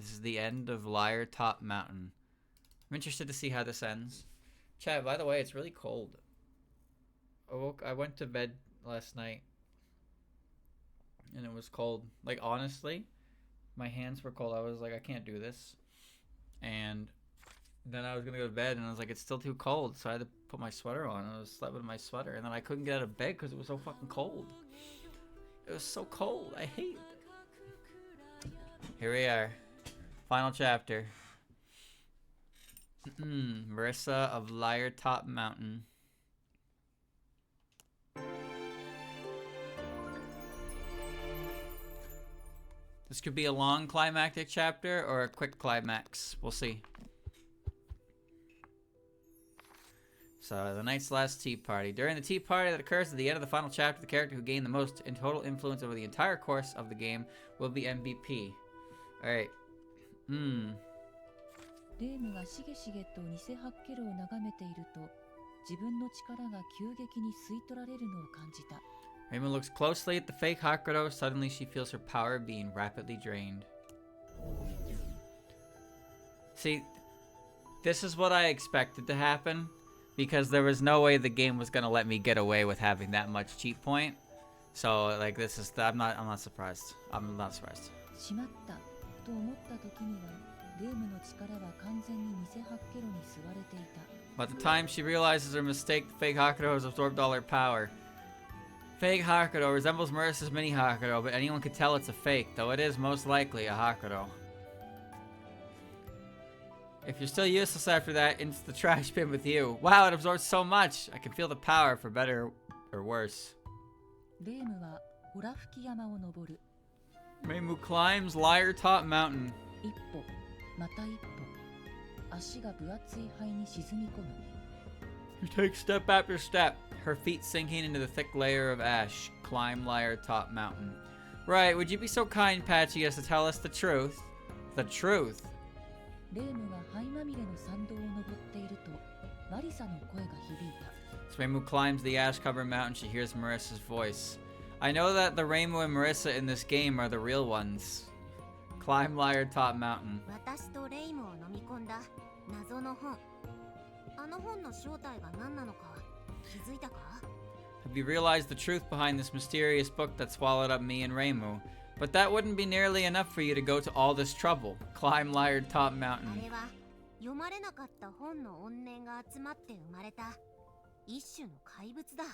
This is the end of Liartop Mountain. I'm interested to see how this ends. Chad, by the way, it's really cold. I went to bed last night and it was cold. Like, honestly, my hands were cold. I was like, I can't do this. And then I was gonna go to bed and I was like, it's still too cold, so I had to put my sweater on. I was slept with my sweater, and then I couldn't get out of bed because it was so fucking cold. It was so cold. I hate it. Here we are. Final chapter. Marisa of Liartop Mountain. This could be a long climactic chapter or a quick climax. We'll see. So, the night's last tea party. During the tea party that occurs at the end of the final chapter, the character who gained the most in total influence over the entire course of the game will be MVP. Alright. レームがしげしげと偽八ケロを眺めていると、自分の力が急激に吸い取られるのを感じた。Raymond looks closely at the fake Hakuto. Suddenly, she feels her power being rapidly drained. See, this is what I expected to happen, because there was no way the game was gonna let me get away with having that much cheat point. So, like, this is I'm not surprised. I'm not surprised. しまったと思った時には、レームの力は完全に偽八ケロに吸われていた。By the time she realizes her mistake, the fake Hakuto has absorbed all her power. Fake Hakuto resembles Marisa's mini Hakuto, but anyone could tell it's a fake, though it is most likely a Hakuto. If you're still useless after that, into the trash bin with you. Wow, it absorbs so much! I can feel the power, for better or worse. レームはホラ吹き山を登る。Reimu climbs Liartop Mountain. 一歩、また一歩。足が分厚い灰に沈み込む。She takes step after step, her feet sinking into the thick layer of ash. Climb Liartop Mountain. Right, would you be so kind, Patchy, as to tell us the truth? The truth? レームが灰まみれの山道を登っていると、マリサの声が響いた。As Reimu climbs the ash-covered mountain, she hears Marisa's voice. I know that the Reimu and Marisa in this game are the real ones. Climb Liartop Mountain. 私とレイムを飲み込んだ謎の本。あの本の正体が何なのか気づいたか? Have you realized the truth behind this mysterious book that swallowed up me and Reimu? But that wouldn't be nearly enough for you to go to all this trouble. Climb Liartop Mountain. あれは読まれなかった本の怨念が集まって生まれた一種の怪物だ。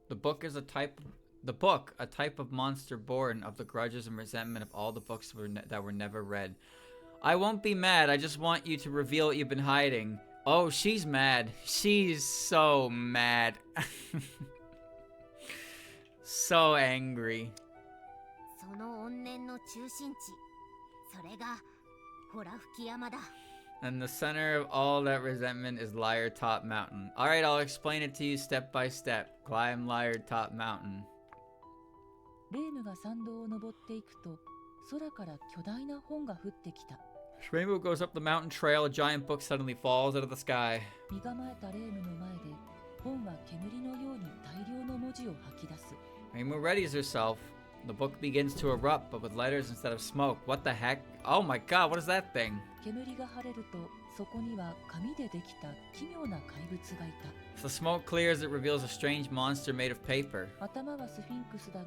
The book, a type of monster born of the grudges and resentment of all the books that were never read. I won't be mad, I just want you to reveal what you've been hiding. Oh, she's mad. She's so mad. So angry. その怨念の中心地、それがホラ吹き山だ。And the center of all that resentment is Liartop Mountain. Alright, I'll explain it to you step by step. Climb Liartop Mountain. レームが山道を登っていくと、空から巨大な本が降ってきた。As Rainbow goes up the mountain trail, a giant book suddenly falls out of the sky. 身構えたレームの前で、本は煙のように大量の文字を吐き出す。Rainbow readies herself. The book begins to erupt, but with letters instead of smoke. What the heck? Oh my god, what is that thing? 煙が晴れると、そこには紙でできた奇妙な怪物がいた。As the smoke clears, it reveals a strange monster made of paper. 頭はスフィンクスだが、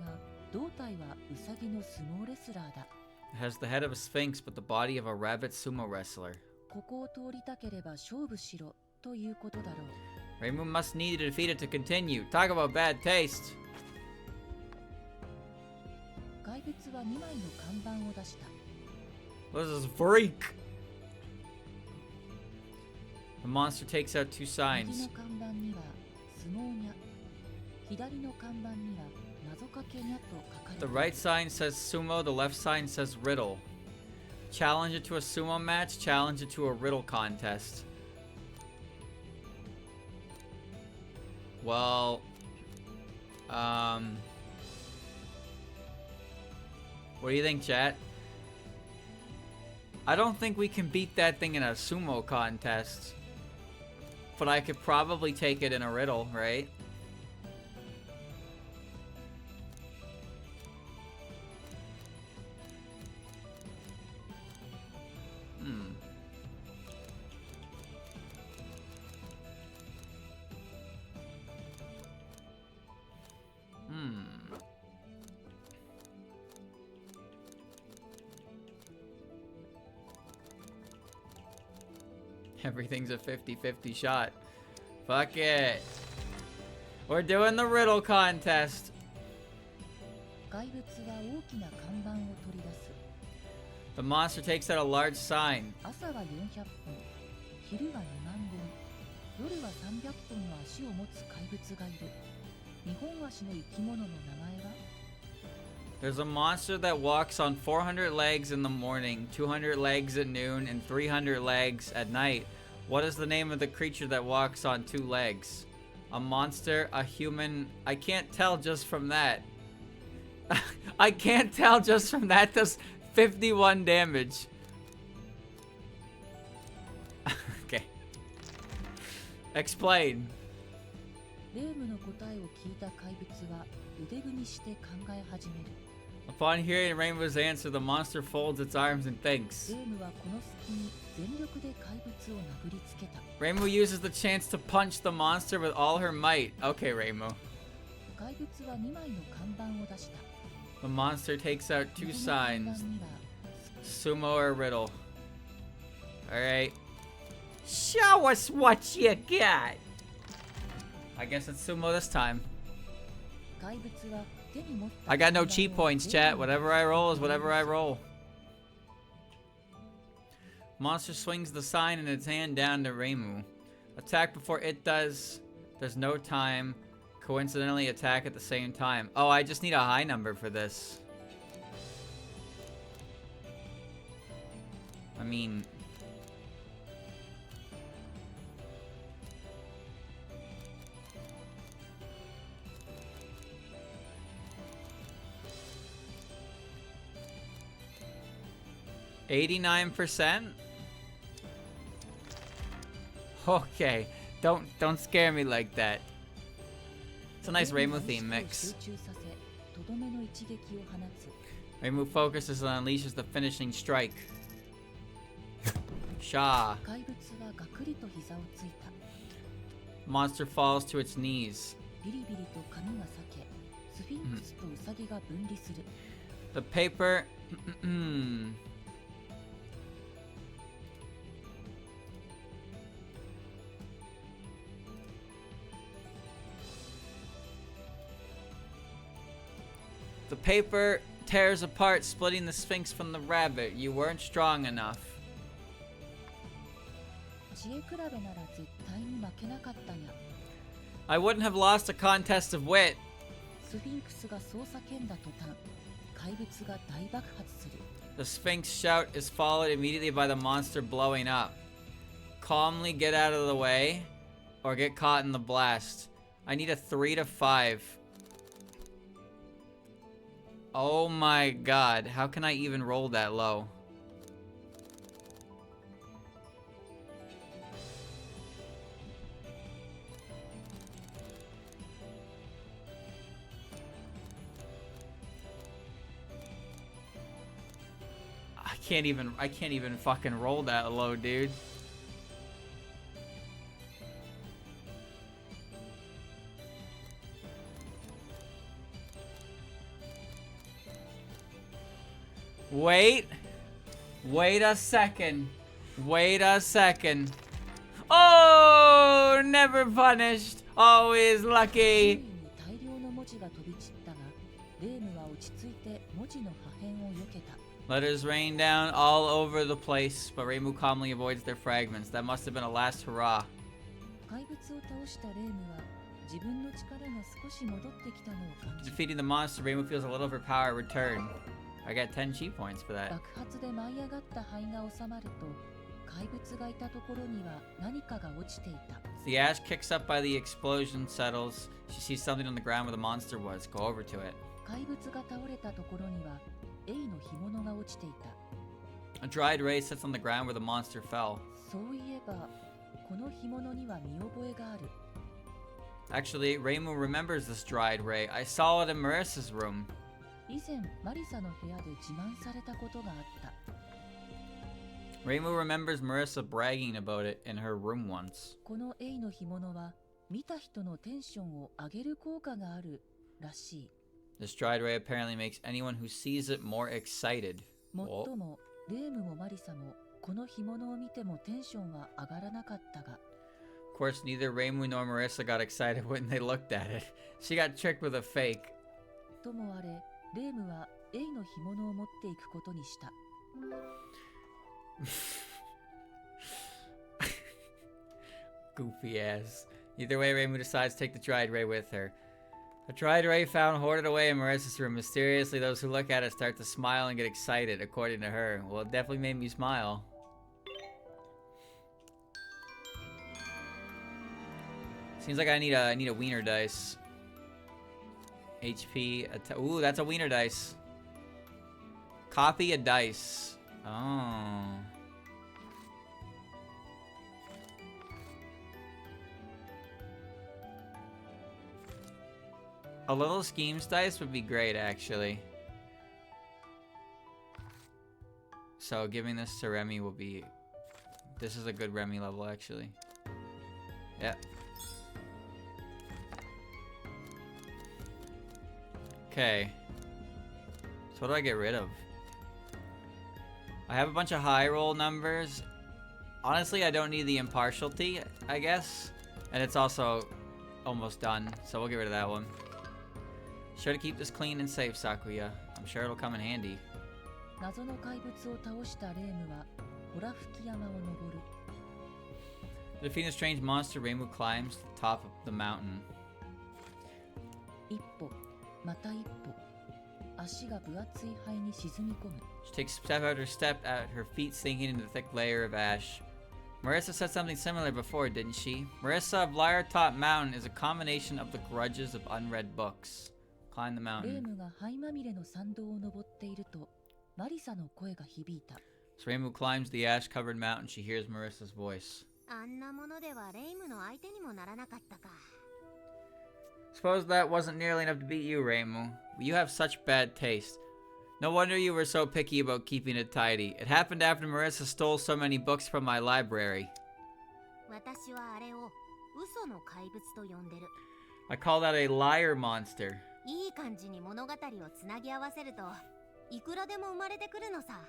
胴体はウサギの相撲レスラーだ。It has the head of a sphinx, but the body of a rabbit sumo wrestler. ここを通りたければ勝負しろということだろう。Rainbow must need to defeat it to continue. Talk about bad taste. 怪物は2枚の看板を出した。What is this freak? The monster takes out two 右 signs. の看板には相撲にゃ、左の看板には謎かけにゃと書かれ The ている。 right sign says sumo, the left sign says riddle. Challenge it to a sumo match, challenge it to a riddle contest. Well, what do you think, chat? I don't think we can beat that thing in a sumo contest. But I could probably take it in a riddle, right? Everything's a 50-50 shot. Fuck it. We're doing the riddle contest. 怪物は大きな看板を取り出す。 The monster takes out a large sign. 朝は400本、昼は2万本、夜は300本の足を持つ怪物がいる。日本足の生き物の名前は？ There's a monster that walks on 400 legs in the morning, 200 legs at noon, and 300 legs at night. What is the name of the creature that walks on 2 legs? A monster, a human. I can't tell just from that. I can't tell just from that. Does 51 damage. Okay. Explain. レームの答えを聞いた怪物は腕組みして考え始める。 Upon hearing Rainbow's answer, the monster folds its arms and thinks. レームはこの隙に全力で怪物を殴りつけた。 Rainbow uses the chance to punch the monster with all her might. Okay, Rainbow. 怪物は2枚の看板を出した。 The monster takes out 2 右の看板 signs. には Sumo or riddle. Alright. Show us what you got! I guess it's sumo this time. 怪物は手に持った I got no 看板を cheat points, chat. Whatever I roll is whatever I roll. Monster swings the sign in its hand down to Reimu. Attack before it does. There's no time. Coincidentally attack at the same time. Oh, I just need a high number for this. I mean... $89%? Okay. Don't scare me like that. It's a nice Reimu theme mix. 集中させ、とどめの一撃を放つ。 Reimu focuses and unleashes the finishing strike. Sha. 怪物はガクリと膝をついた。 Monster falls to its knees. ビリビリと髪が裂け、スフィンクスとウサギが分離する。 The paper... The paper tears apart, splitting the Sphinx from the rabbit. You weren't strong enough. 知恵比べなら絶対に負けなかったにゃ。 I wouldn't have lost a contest of wit. スフィンクスがそう叫んだ途端、怪物が大爆発する。 The Sphinx shout is followed immediately by the monster blowing up. Calmly get out of the way or get caught in the blast. I need a 3 to 5. Oh my god, how can I even roll that low? I can't even fucking roll that low, dude. Wait a second. Wait a second. Oh, never punished. Always 周囲 lucky. に大量の文字が飛び散ったが、レームは落ち着いて文字の破片を避けた。 Letters rain down all over the place, but Reimu calmly avoids their fragments. That must have been a last hurrah. 怪物を倒したレームは自分の力が少し戻ってきたのを感じ、 Defeating the monster, Reimu feels a little of her power return. I got 10 cheat points for that. 爆発で舞い上がった灰が収まると、怪物がいたところには何かが落ちていた。 The ash kicks up by the explosion settles. She sees something on the ground where the monster was. Go over to it. 怪物が倒れたところにはエイの干物が落ちていた。 A dried ray sits on the ground where the monster fell. そういえば、この干物には見覚えがある。 Actually, Reimu remembers this dried ray. I saw it in Marissa's room. 以前、マリサの部屋で自慢されたことがあった。 Reimu remembers Marissa bragging about it in her room once. このエイの干物は見た人のテンションを上げる効果があるらしい。 This dried ray apparently makes anyone who sees it more excited. もっとも、レームもマリサもこの干物を見てもテンションは上がらなかったが、 Of course, neither Reimu nor Marisa got excited when they looked at it. She got tricked with a fake. ともあれ、レームはエイの干物を持っていくことにした。Goofy ass. Either way, Reimu decides to take the dried ray with her. A dried ray found hoarded away in Marissa's room. Mysteriously, those who look at it start to smile and get excited, according to her. Well, it definitely made me smile. Seems like I need a wiener dice. HP. Ooh, that's a wiener dice. Copy a dice. Oh. A little schemes dice would be great, actually. So giving this to Remy will be... This is a good Remy level, actually. Yep. Okay. So what do I get rid of? I have a bunch of high roll numbers. Honestly, I don't need the impartiality, I guess. And it's also almost done, so we'll get rid of that one. Sure to keep this clean and safe, Sakuya. I'm sure it'll come in handy. 謎の怪物を倒したレームはホラ吹き山を登る。 To defeat a strange monster, Reimu climbs to the top of the mountain. 一歩、また一歩。足が分厚い灰に沈み込む。 She takes step after step at her feet sinking into the thick layer of ash. Marissa said something similar before, didn't she? Marissa of Liartop Mountain is a combination of the grudges of unread books. Climb the レー mountain. ムが灰まみれの山道を登っていると、マリサの声が響いた。 So Reimu climbs the ash-covered mountain. She hears Marissa's voice. あんなものではレイムの相手にもならなかったか。 Suppose that wasn't nearly enough to beat you, Reimu. You have such bad taste. No wonder you were so picky about keeping it tidy. It happened after Marissa stole so many books from my library. 私はあれを嘘の怪物と呼んでる。 I call that a liar monster. いい感じに物語をつなぎ合わせるといくらでも生まれてくるのさ。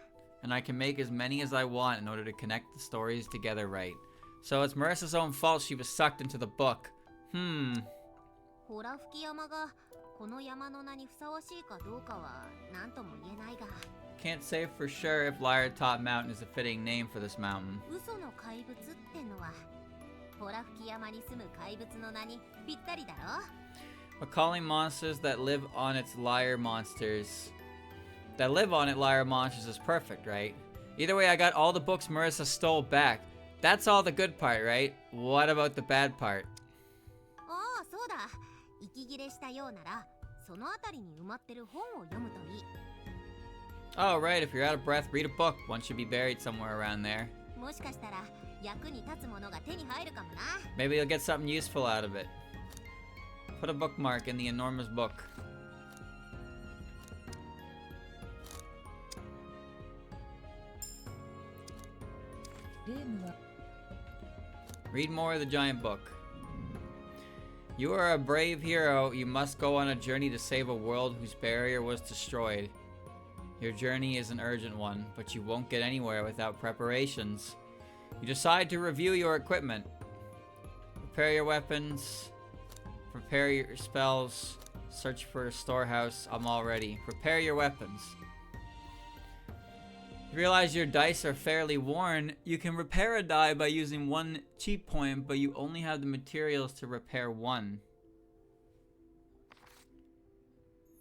And I can make as many as I want in order to connect the stories together right. So it's Marissa's own fault she was sucked into the book. ホラ吹き山がこの山の名にふさわしいかどうかは何とも言えないが。 Can't say for sure if Liartop Mountain is a fitting name for this mountain. 嘘の怪物ってのはホラ吹き山に住む怪物の名にぴったりだろ。 But calling monsters that live on its liar monsters... That live on it liar monsters is perfect, right? Either way, I got all the books Marissa stole back. That's all the good part, right? What about the bad part? ああ、そうだ。息切れしたようならそのあたりに埋まってる本を読むといい。 Oh, right, if you're out of breath, read a book. One should be buried somewhere around there. もしかしたら役に立つものが手に入るかもな。 Maybe you'll get something useful out of it. Put a bookmark in the enormous book. Read more of the giant book. You are a brave hero. You must go on a journey to save a world whose barrier was destroyed. Your journey is an urgent one, but you won't get anywhere without preparations. You decide to review your equipment. Prepare your weapons. Prepare your spells. Search for a storehouse. I'm all ready. Prepare your weapons. You realize your dice are fairly worn. You can repair a die by using one cheat point, but you only have the materials to repair one.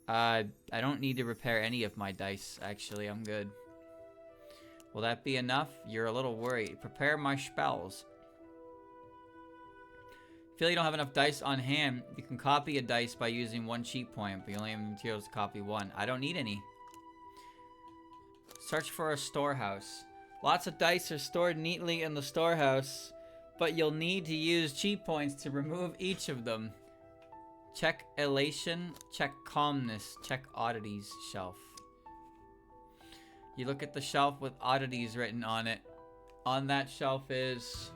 I don't need to repair any of my dice, actually. I'm good. Will that be enough? You're a little worried. Prepare my spells. Feel you don't have enough dice on hand, you can copy a dice by using one cheat point, but you only have the materials to copy one. I don't need any. Search for a storehouse. Lots of dice are stored neatly in the storehouse, but you'll need to use cheat points to remove each of them. Check elation, check calmness, check oddities shelf. You look at the shelf with oddities written on it. On that shelf is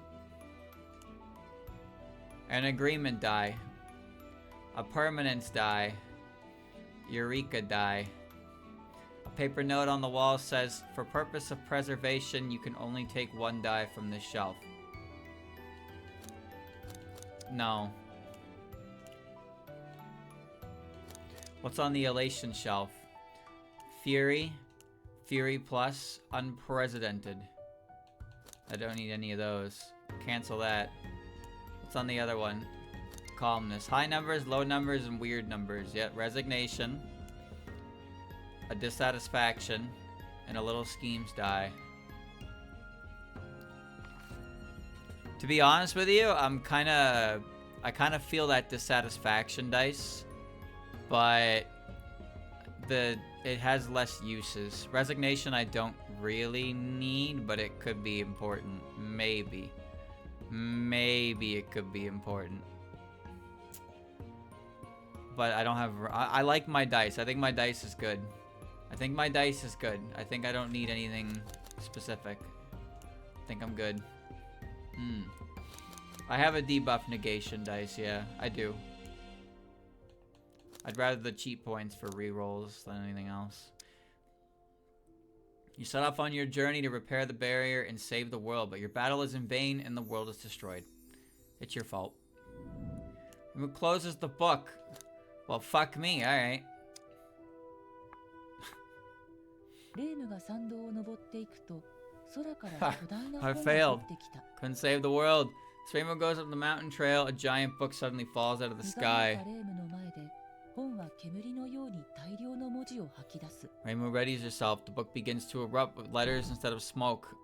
an agreement die, a permanence die, Eureka die, Paper note on the wall says, for purpose of preservation, you can only take 1 die from this shelf. No. What's on the elation shelf? Fury. Fury plus. Unprecedented. I don't need any of those. Cancel that. What's on the other one? Calmness. High numbers, low numbers, and weird numbers. Yep. Resignation. A dissatisfaction. And a little schemes die. To be honest with you, I kind of feel that dissatisfaction dice, but it has less uses. Resignation I don't really need, but it could be important. Maybe it could be important. But I don't have. I like my dice. I think my dice is good. I think I don't need anything specific. I think I'm good. I have a debuff negation dice, yeah, I do. I'd rather the cheat points for rerolls than anything else. You set off on your journey to repair the barrier and save the world, but your battle is in vain and the world is destroyed. It's your fault. And who closes the book? Well, fuck me, alright. I failed. Couldn't save the world. As Rainbow goes up the mountain trail, a giant book suddenly falls out of the sky. Rainbow readies herself. The book begins to erupt with letters instead of smoke.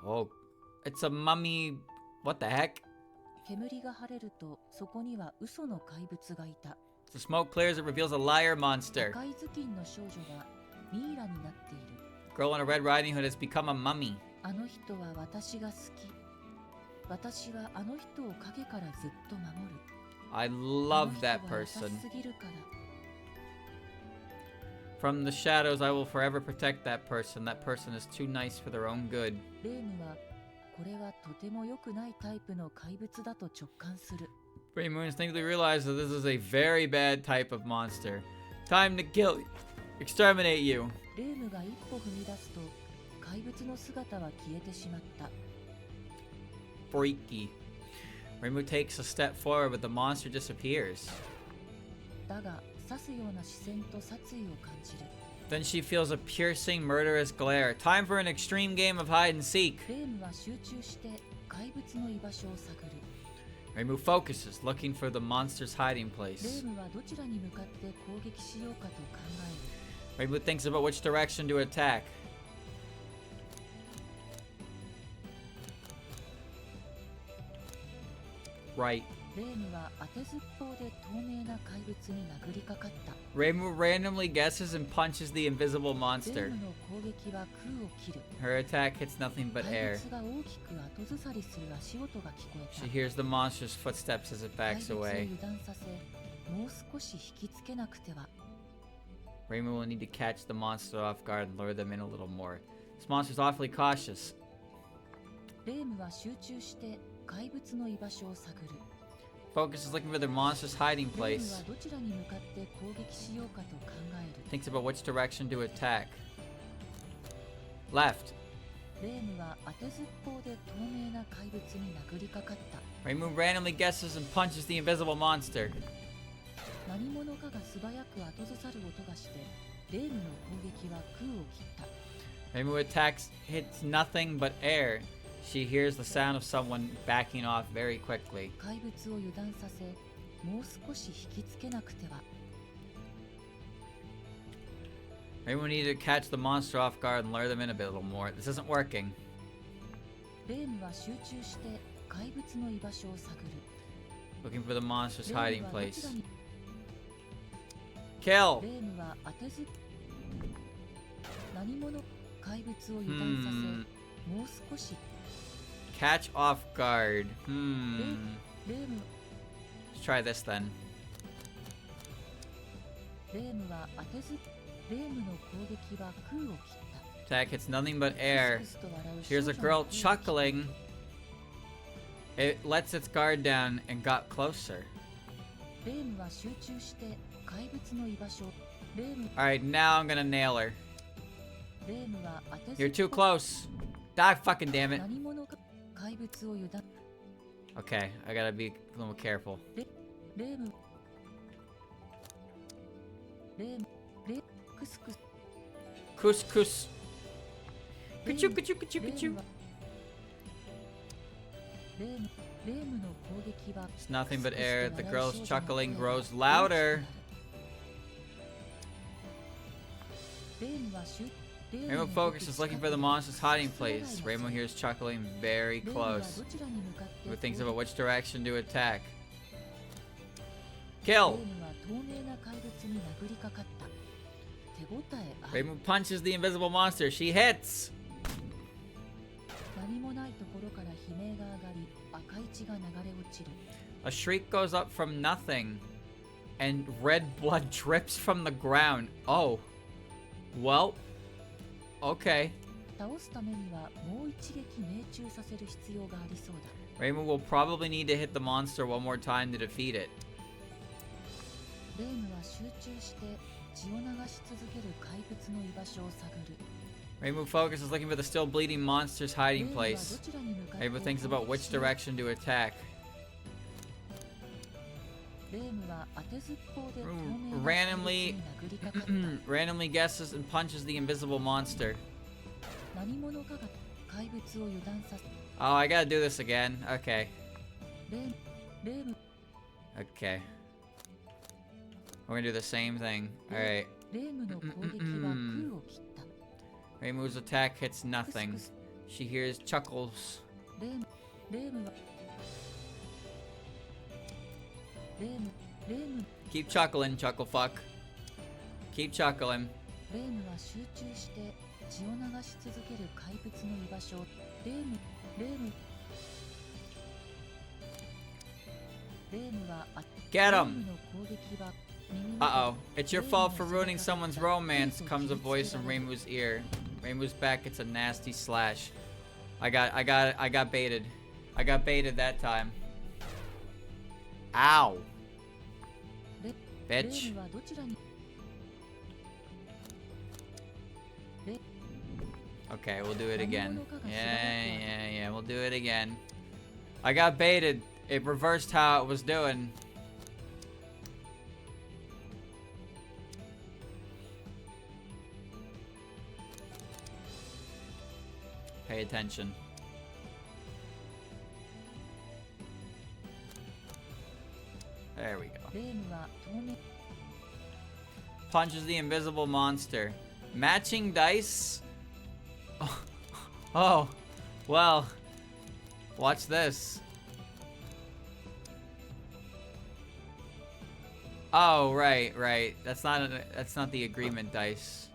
Oh, it's a mummy. What the heck? The smoke clears, it reveals a liar monster. Girl in a Red Riding Hood has become a mummy. I love that person. From the shadows, I will forever protect that person. That person is too nice for their own good. Rainbow instinctively realizes that this is a very bad type of monster. Time to kill you. Exterminate you. Freaky. Rainbow takes a step forward, but the monster disappears. Then she feels a piercing, murderous glare. Time for an extreme game of hide and seek. Rainbow focuses, looking for the monster's hiding place. Rainbow thinks about which direction to attack. Right. Rainbow randomly guesses and punches the invisible monster. Her attack hits nothing but air. She hears the monster's footsteps as it backs away. Rainbow will need to catch the monster off guard and lure them in a little more. This monster's awfully cautious. Focus is looking for the monster's hiding place. Thinks about which direction to attack. Left. Rainbow randomly guesses and punches the invisible monster. Rainbow attacks hits nothing but air. She hears the sound of someone backing off very quickly. Rainbow needed to catch the monster off guard and lure them in a bit little more. This isn't working. Looking for the monster's hiding place. Kill! Catch off guard. Let's try this then. Attack hits nothing but air. Here's a girl chuckling. It lets its guard down and got closer. レーム Alright, now I'm gonna nail her. レームは当てず You're too close. Die, fucking damn it. 何者か怪物を油断 Okay, I gotta be a little careful. レームクスクス Couscous. レー Ka-choo, ム ka-choo, ka-choo, レー ka-choo. ムはレームの攻撃は It's nothing but クスクスと air. The 笑う girl's 少女の chuckling 声は grows louder. レームはシュレーム Rainbow の focuses looking for the monster's hiding place. Rainbow hears chuckling very レームは close. どちらに向かって Rainbow thinks about which direction to attack. レ Kill! ームは透明な怪物に殴りかかった手応えある Rainbow punches the invisible monster. She hits! 何もないところから悲鳴が上がり赤い血が流れ落ちる A shriek goes up from nothing, and red blood drips from the ground. Oh. Well. Okay. 倒すためにはもう一撃命中させる必要がありそうだ Rainbow will probably need to hit the monster one more time to defeat it. レームは集中して血を流し続ける怪物の居場所を探る Rainbow focuses looking for the still bleeding monster's レ hiding ームはど place. ちらに向かって Rainbow thinks about which direction to attack. レームは当てずっぽうで透明な Randomly- 怪物に殴りかかった Randomly guesses and punches the invisible monster. 何者かが怪物を油断させ Oh, I gotta do this again. Okay. レーム Okay. We're gonna do the same thing. Alright. レームの攻撃は空を切った Rainbow's attack hits nothing. クス She hears chuckles. レームはレーム Keep chuckling, chuckle fuck. Keep chuckling. レームは集中して血を流し続ける怪物の居場所をレームはレ Get ー him! ムの攻撃は耳元 Uh-oh. It's your fault for ruining someone's romance, comes a voice in Rainbow's ear. Rainbow's back gets a nasty slash. I got baited. I got baited that time. Ow. レ Bitch. ームはどちらに Okay, we'll do it again. Yeah, we'll do it again. I got baited. It reversed how it was doing. Pay attention. There we go. レームは透明 Punches the invisible monster. Matching dice? Oh, well, watch this. Oh, right. That's not the agreement dice.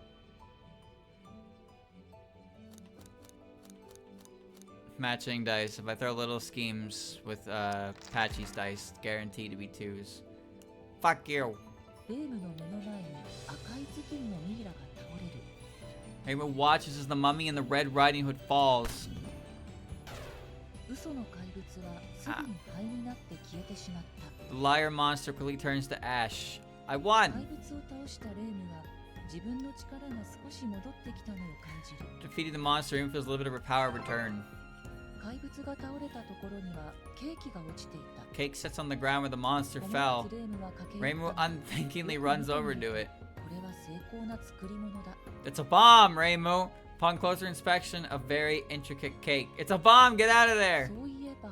Matching dice. If I throw little schemes with Patchy's dice, guaranteed to be twos. Fuck you. レームの目の前に赤い頭巾のミイラが倒れる Rainbow watches as the mummy and the Red Riding Hood falls. 嘘の怪物はすぐに灰になって消えてしまった The liar monster quickly turns to ash. I 怪 won! 物を倒したレームが自分の力が少し戻ってきたのを感じる Defeating the monster, Rainbow feels a little bit of her power return. 怪物が倒れたところにはケーキが落ちていた Cake sits on the ground where the monster 思 fell. わずレームは駆け寄 Rainbow った unthinkingly runs over to it. これは成功な作り物だ It's a bomb, Rainbow! Upon closer inspection, a very intricate cake. It's a bomb! Get out of there! そういえば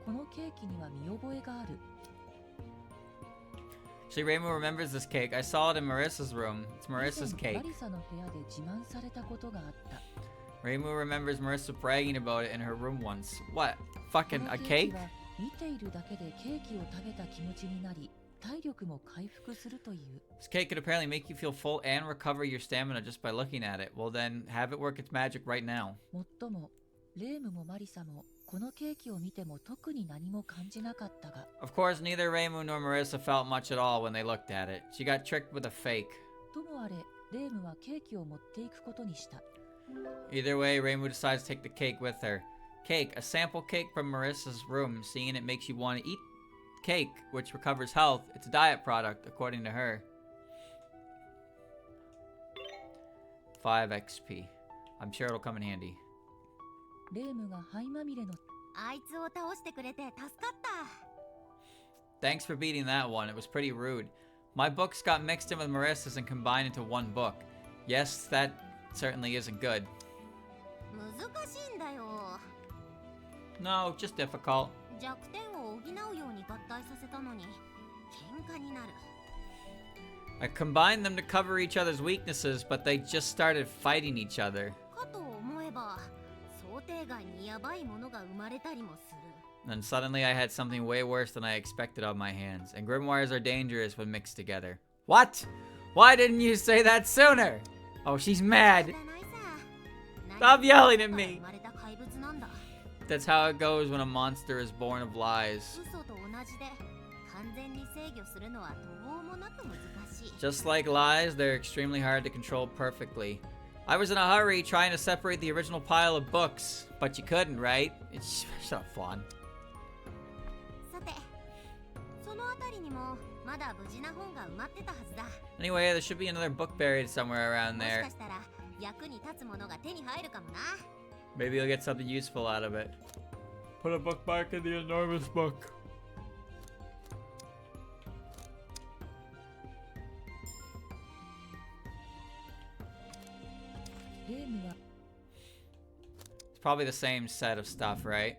このケーキには見覚えがある Actually, Rainbow remembers this cake. I saw it in Marissa's room. It's 以前 Marissa's マ cake. リサの部屋で自慢されたことがあった Rainbow remembers Marissa bragging about it in her room once. What? こ Fucking の a ケー cake? キは見ているだけでケーキを食べた気持ちになり体力も回復するという This cake could apparently make you feel full and recover your stamina just by looking at it. Well then, have it work its magic right now. もっともレームもマリサもこのケーキを見ても特に何も感じなかったが Of course, neither Rainbow nor Marissa felt much at all when they looked at it. She got tricked with a fake. ともあれレームはケーキを持っていくことにした Either way, Rainbow decides to take the cake with her. Cake, a sample cake from Marissa's room. Seeing it makes you want to eat cake, which recovers health. It's a diet product, according to her. 5 XP. I'm sure it'll come in handy. レームが灰まみれのあいつを倒してくれて助かった。 Thanks for beating that one. It was pretty rude. My books got mixed in with Marisa's and combined into one book. Yes, that certainly isn't good. 難しいんだよ。 No, just difficult. 弱点を補うように合体させたのに喧嘩になる。 I combined them to cover each other's weaknesses, but they just started fighting each other. かと思えば想定外にヤバいものが生まれたりもする。 Then suddenly I had something way worse than I expected on my hands, and grimoires are dangerous when mixed together. What? Why didn't you say that sooner? Oh, she's mad. 知らないさ。 Stop yelling at me. 生まれた怪物なんだ。 That's how it goes when a monster is born of lies. 嘘と同じで完全に制御するのは途方もなく難しい。 Just like lies, they're extremely hard to control perfectly. I was in a hurry trying to separate the original pile of books, but you couldn't, right? Shut up, Flan. さて、そのあたりにもまだ無事な本が埋まってたはずだ。 Anyway, there should be another book buried somewhere around もし there. かしたら役に立つものが手に入るかもな。 Maybe you'll get something useful out of it. Put a book back in the enormous book. It's probably the same set of stuff, right?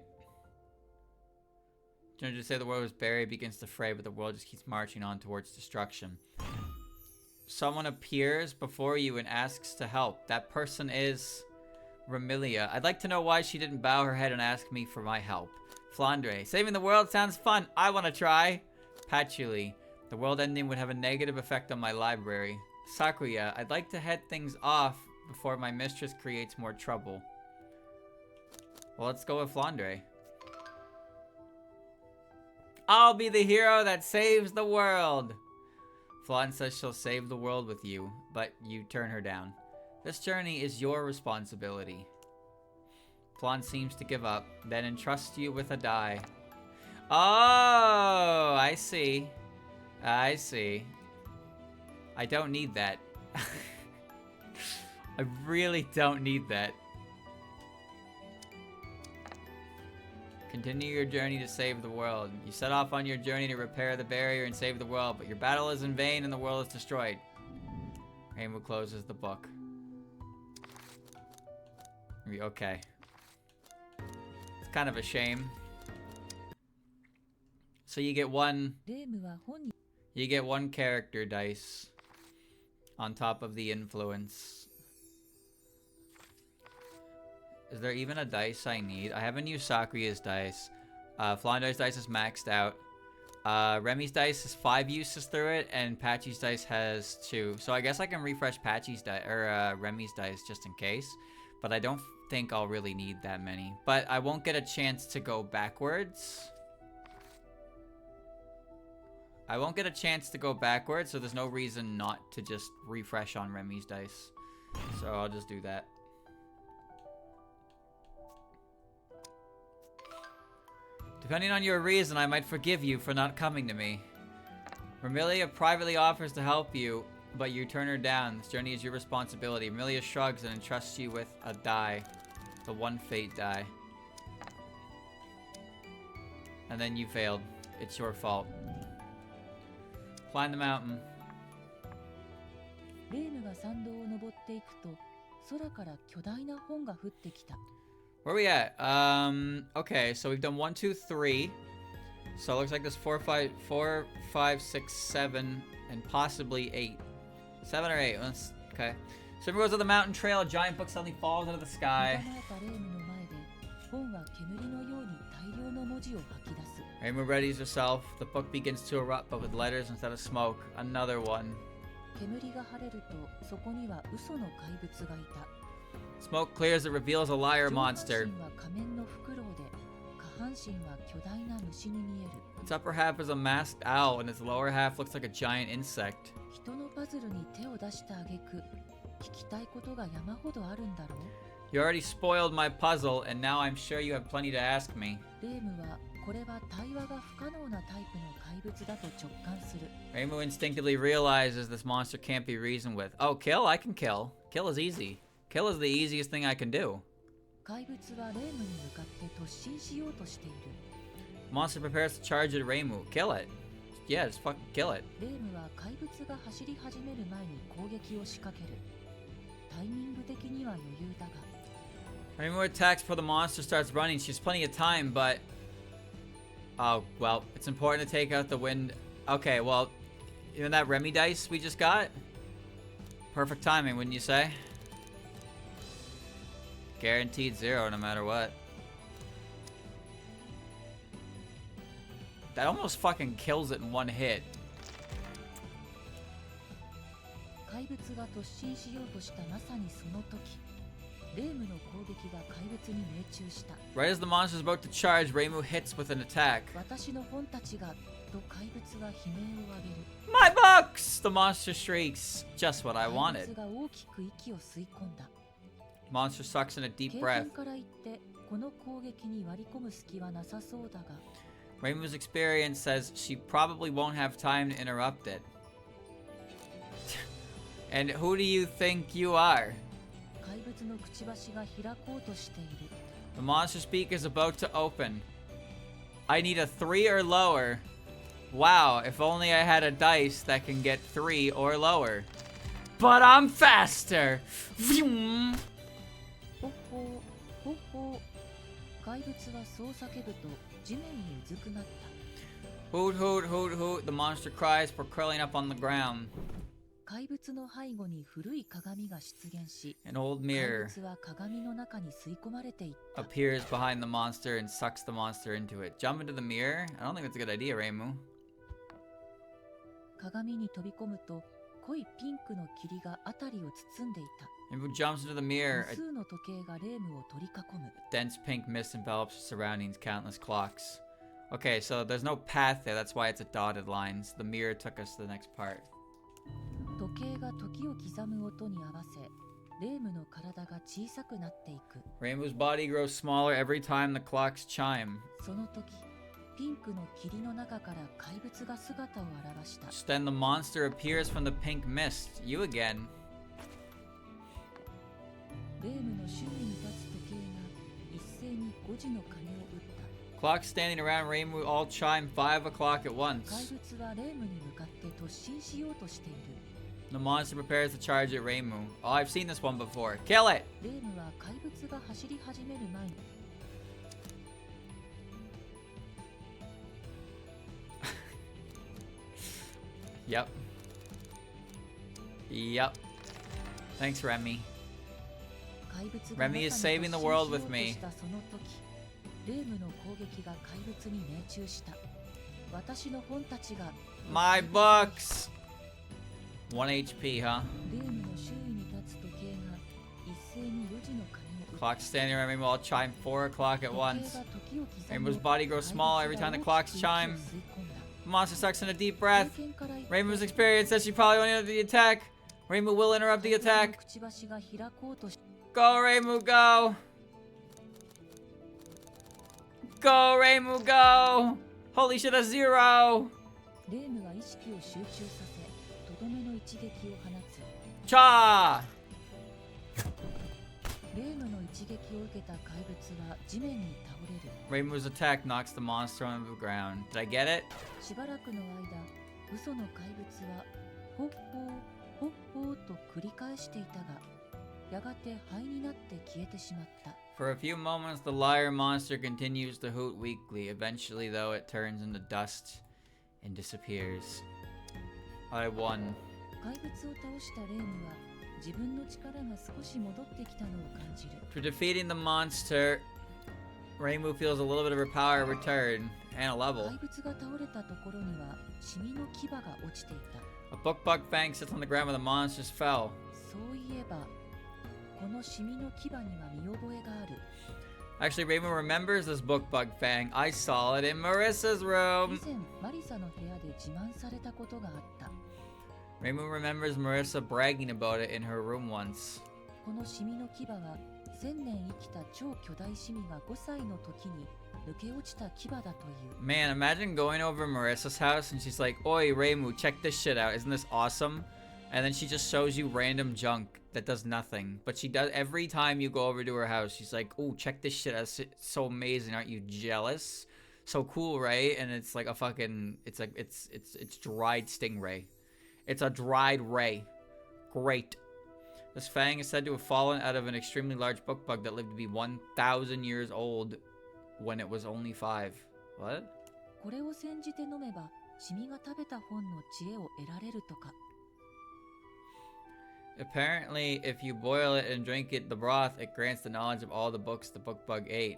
Don't you say the world is buried, begins to fray, but the world just keeps marching on towards destruction. Someone appears before you and asks to help. That person is Remilia. I'd like to know why she didn't bow her head and ask me for my help. Flandre. Saving the world sounds fun. I want to try. Patchouli. The world ending would have a negative effect on my library. Sakuya. I'd like to head things off before my mistress creates more trouble. Well, let's go with Flandre. I'll be the hero that saves the world. Flan says she'll save the world with you, but you turn her down. This journey is your responsibility. Flan seems to give up, then entrusts you with a die. Oh, I see. I see. I don't need that. I really don't need that. Continue your journey to save the world. You set off on your journey to repair the barrier and save the world, but your battle is in vain and the world is destroyed. Rainbow closes the book. Okay. It's kind of a shame. So you get one character dice on top of the influence. Is there even a dice I need? I haven't used Sakuya's dice. Flandre's dice is maxed out. Remy's dice has 5 uses through it, and Patchy's dice has 2. So I guess I can refresh Patchy's dice or Remy's dice just in case. But I don't think I'll really need that many. But I won't get a chance to go backwards. I won't get a chance to go backwards, so there's no reason not to just refresh on Remy's dice. So I'll just do that. Depending on your reason, I might forgive you for not coming to me. Remilia privately offers to help you, but you turn her down. This journey is your responsibility. Remilia shrugs and entrusts you with a die. The one fate die. And then you failed. It's your fault. Climb the mountain. レームが山道を登っていくと、空から巨大な本が降ってきた。 Where are we at? Okay, so we've done 1, 2, 3. So it looks like there's 4, 5, 6, 7, and possibly 8. 7 or 8. Okay. So everyone goes to the mountain trail. A giant book suddenly falls out of the sky. 捕まえたレームの前で、本は煙のように大量の文字を吐き出す。 Rayma readies herself. The book begins to erupt, but with letters instead of smoke. Another one. 煙が晴れると、そこには嘘の怪物がいた。 Smoke clears. It reveals a liar monster. 上半身は仮面のフクロウで、下半身は巨大な虫に見える。 Its upper half is a masked owl, and its lower half looks like a giant insect. 人のパズルに手を出した挙句、聞きたいことが山ほどあるんだろう。 You already spoiled my puzzle, and now I'm sure you have plenty to ask me. レームはこれは対話が不可能なタイプの怪物だと直感する。 Reimu instinctively realizes this monster can't be reasoned with. Oh, kill? I can kill. Kill is easy. Kill is the easiest thing I can do. 怪物はレームに向かって突進しようとしている。 Monster prepares to charge at Reimu. Kill it. Yeah, just fucking kill it. レームは怪物が走り始める前に攻撃を仕掛ける。タイミング的には余裕だが。 Reimu attacks before the monster starts running. She has plenty of time, but... Oh, well, it's important to take out the wind. Okay, well, you know that Remy dice we just got? Perfect timing, wouldn't you say? Guaranteed 0 no matter what. That almost fucking kills it in one hit. 怪物が突進しようとしたまさにその時、レームの攻撃が怪物に命中した。 Right as the monster is about to charge, Reimu hits with an attack. 私の本たちが、と怪物が悲鳴を上げる。 My books! The monster shrieks. Just what I 怪 wanted. 物が大きく息を吸い込んだ。 Monster sucks in a 経 deep breath. 験から言って、この攻撃に割り込む隙はなさそうだが。 Reimu's experience says she probably won't have time to interrupt it. And who do you think you are? 怪物のくちばしが開こうとしている。 The monster speak is about to open. I need a 3 or lower. Wow, if only I had a dice that can get 3 or lower. But I'm faster! Vroom. ほっほー、ほっほー。怪物はそう叫ぶと地面にうずくなった。 Hoot, hoot, hoot, hoot. The monster cries for curling up on the ground. 怪物の背後に古い鏡が出現し、 An old 怪 mirror 物は鏡の中に吸い込まれていった。 appears behind the monster and sucks the monster into it. Jump into the mirror? I don't think that's a good idea, Reimu. 鏡に飛び込むと濃いピンクの霧が辺りを包んでいた。 Reimu jumps into the 無 mirror. 数の時計がレームを取り囲む。 Dense pink mist envelops her surroundings, countless clocks. Okay, so there's no path there. That's why it's a dotted lines. The mirror took us to the next part. 時計が時を刻む音に合わせ、レームの体が小さくなっていく。 Reimu's body grows smaller every time the clocks chime. その時、ピンクの霧の中から怪物が姿を現した。 Just then the monster appears from the pink mist. You again. レームの周囲に立つ時計が一斉に5時の鐘を打った。 Clocks standing around Reimu all chime 5 o'clock at 怪 once. 物はレームに向かって突進しようとしている。 The monster prepares to charge at Reimu. Oh, I've seen this one before. Kill it! レームは怪物が走り始める前に Yep. Yep. Thanks, Remy. 怪物が Remy is まさに saving the 突進 world しよう with と me. したその時、レームの攻撃が怪物に命中した。私の本たちが My books! 1 HP, huh? レームの周囲に立つ時計が一斉に4時の鐘を打った。 Clocks standing around Reimu all chime 4 o'clock at 時計 once. が時を刻む Reimu's body grows smaller every time the clocks chime. The monster sucks in a deep breath. Reimu's experience says she probably won't interrupt the attack. Reimu will interrupt the attack. くちばしが開こうとし Go, Reimu, go! Go, Reimu, go! Holy shit, that's 0! レームは意識を集中させ、とどめの一撃を放つ。 Cha! レームの一撃を受けた怪物は地面に倒れる。 Reimu's attack knocks the monster onto the ground. Did I get it? しばらくの間、嘘の怪物はほっほーほっほーと繰り返していたが、やがて灰になって消えてしまった。 For a few moments, the liar monster continues to hoot weakly. Eventually, though, it turns into dust and disappears. I won. 怪物を倒したレームは自分の力が少し戻ってきたのを感じる。 For defeating the monster, Reimu feels a little bit of her power return and a level. 怪物が倒れたところにはシミの牙が落ちていた。 A book-bug fang sits on the ground where the monsters fell. そういえば、このシミの牙には見覚えがある。 Actually, Reimu remembers this book-bug fang. I saw it in Marissa's 以 room. 前、マリサの部屋で自慢されたことがあった。 Reimu remembers Marissa bragging about it in her room once. このシミの牙は1000年生きた超巨大シミが5歳の時に抜け落ちた牙だという。 Man, imagine going over Marissa's house and she's like, Oi, Reimu, check this shit out. Isn't this awesome? And then she just shows you random junk that does nothing. But she does every time you go over to her house. She's like, oh, check this shit out. It's so amazing. Aren't you jealous? So cool, right? And it's like a fucking, it's like, it's dried stingray. It's a dried ray. Great. This fang is said to have fallen out of an extremely large book bug that lived to be 1,000 years old when it was only 5. What? これを煎じて飲めばシミが食べた本の知恵を得られるとか。 Apparently, if you boil it and drink it, the broth, it grants the knowledge of all the books the book bug ate.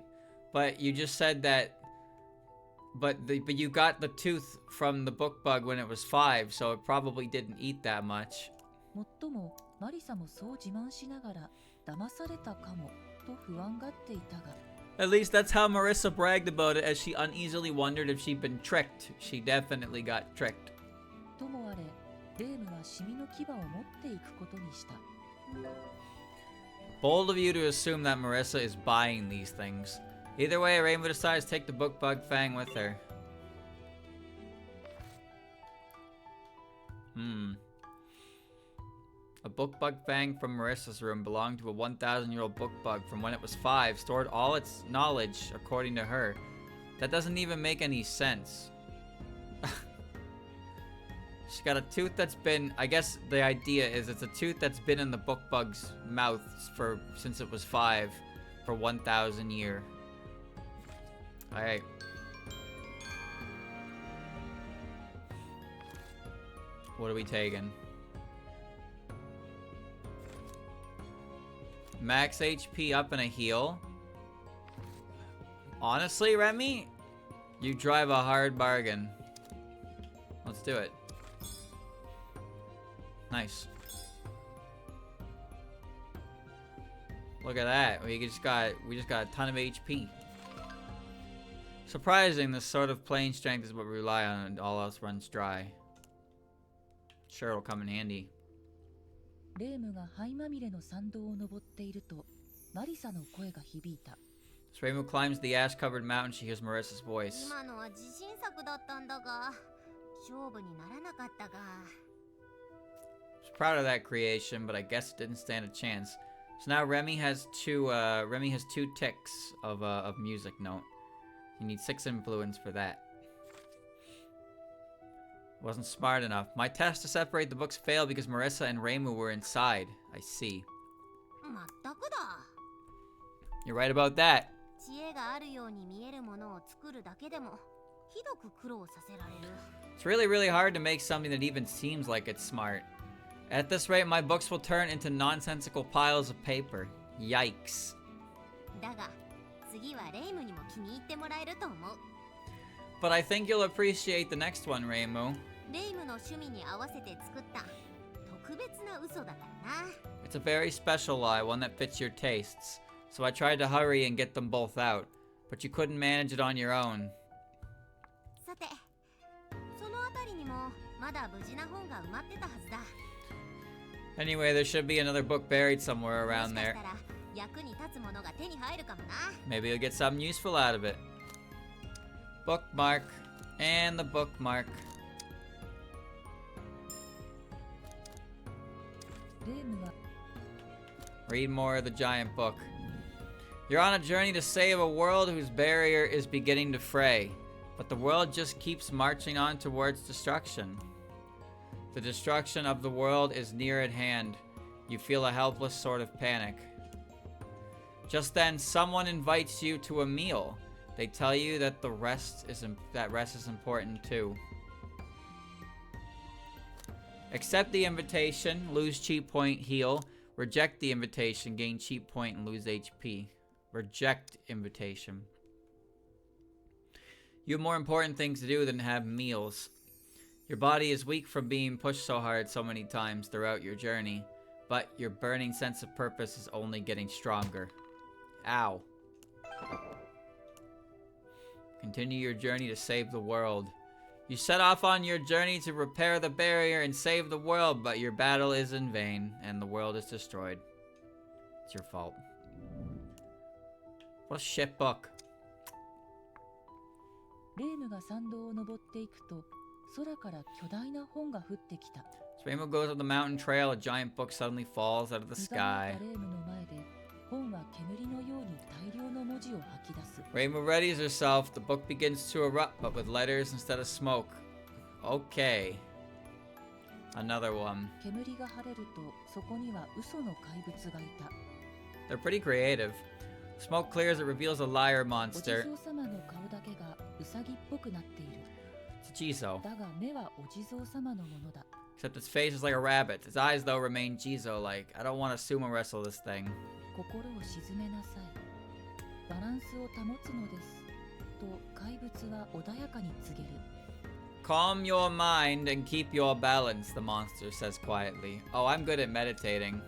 But you just said that. But you got the tooth from the book bug when it was 5, so it probably didn't eat that much. もっともマリサもそう自慢しながら騙されたかもと不安がっていたが。 At least that's how Marisa bragged about it, as she uneasily wondered if she'd been tricked. She definitely got tricked. ともあれ、レームはシミの牙を持っていくことにした。 Bold of you to assume that Marisa is buying these things. Either way, Rainbow decides to take the book bug fang with her. A book bug fang from Marissa's room belonged to a 1,000-year-old book bug from when it was 5, stored all its knowledge, according to her. That doesn't even make any sense. She's got a tooth that's been, I guess the idea is it's a tooth that's been in the book bug's mouth since it was 5 for 1,000 years. Alright. What are we taking? Max HP up and a heal. Honestly, Remy, you drive a hard bargain. Let's do it. Nice. Look at that. We just got a ton of HP. Surprising, this sort of plain strength is what we rely on, and all else runs dry. Sure, it'll come in handy. レームが灰まみれの山道を登っていると、マリサの声が響いた。 As Reimu climbs the ash-covered mountain, she hears Marissa's voice. 今のは自信作だったんだが、勝負にならなかったが。 She's proud of that creation, but I guess it didn't stand a chance. So now Remy has two ticks of music note. You need 6 influence for that. Wasn't smart enough. My test to separate the books failed because Marisa and Reimu were inside. I see. まったくだ。 You're right about that. 知恵があるように見えるものを作るだけでもひどく苦労させられる。 It's really, really hard to make something that even seems like it's smart. At this rate, my books will turn into nonsensical piles of paper. Yikes. だが次はレイムにも気に入ってもらえると思う。 But I think you'll appreciate the next one, Reimu. レイムの趣味に合わせて作った特別な嘘だからな。 It's a very special lie, one that fits your tastes. So I tried to hurry and get them both out, but you couldn't manage it on your own. さて、そのあたりにもまだ無事な本が埋まってたはずだ。 Anyway, there should be another book buried somewhere も around しかし there. たら役に立つものが手に入るかもな。 Maybe you'll get something useful out of it. Bookmark. And the bookmark. レームは Read more of the giant book. You're on a journey to save a world whose barrier is beginning to fray, but the world just keeps marching on towards destruction. The destruction of the world is near at hand. You feel a helpless sort of panic. Just then, someone invites you to a meal. They tell you that rest is important too. Accept the invitation, lose cheat point, heal. Reject the invitation, gain cheat point, and lose HP. Reject invitation. You have more important things to do than have meals. Your body is weak from being pushed so hard so many times throughout your journey, but your burning sense of purpose is only getting stronger. Ow. Continue your journey to save the world. You set off on your journey to repair the barrier and save the world, but your battle is in vain, and the world is destroyed. It's your fault. What a shit book. レームが山道を登っていくと、空から巨大な本が降ってきた。As Rainbow goes up the mountain trail, a giant book suddenly falls out of the うざまっ sky. たレームの前で、本は煙のように大量の文字を吐き出す。 Rainbow readies herself. The book begins to erupt, but with letters instead of smoke. Okay. Another one. 煙が晴れると、そこには嘘の怪物がいた。 They're pretty creative. Smoke clears, it reveals a liar お地 monster. 蔵様の顔だけがウサギっぽくなっている。 It's Jizo. だが目はお地蔵様のものだ。 Except its face is like a rabbit. Its eyes, though, remain Jizo-like. I don't want to sumo wrestle this thing. 心を鎮めなさい。バランスを保つのです。と怪物は穏やかに告げる。 Calm your mind and keep your balance, the monster says quietly. Oh, I'm good at meditating.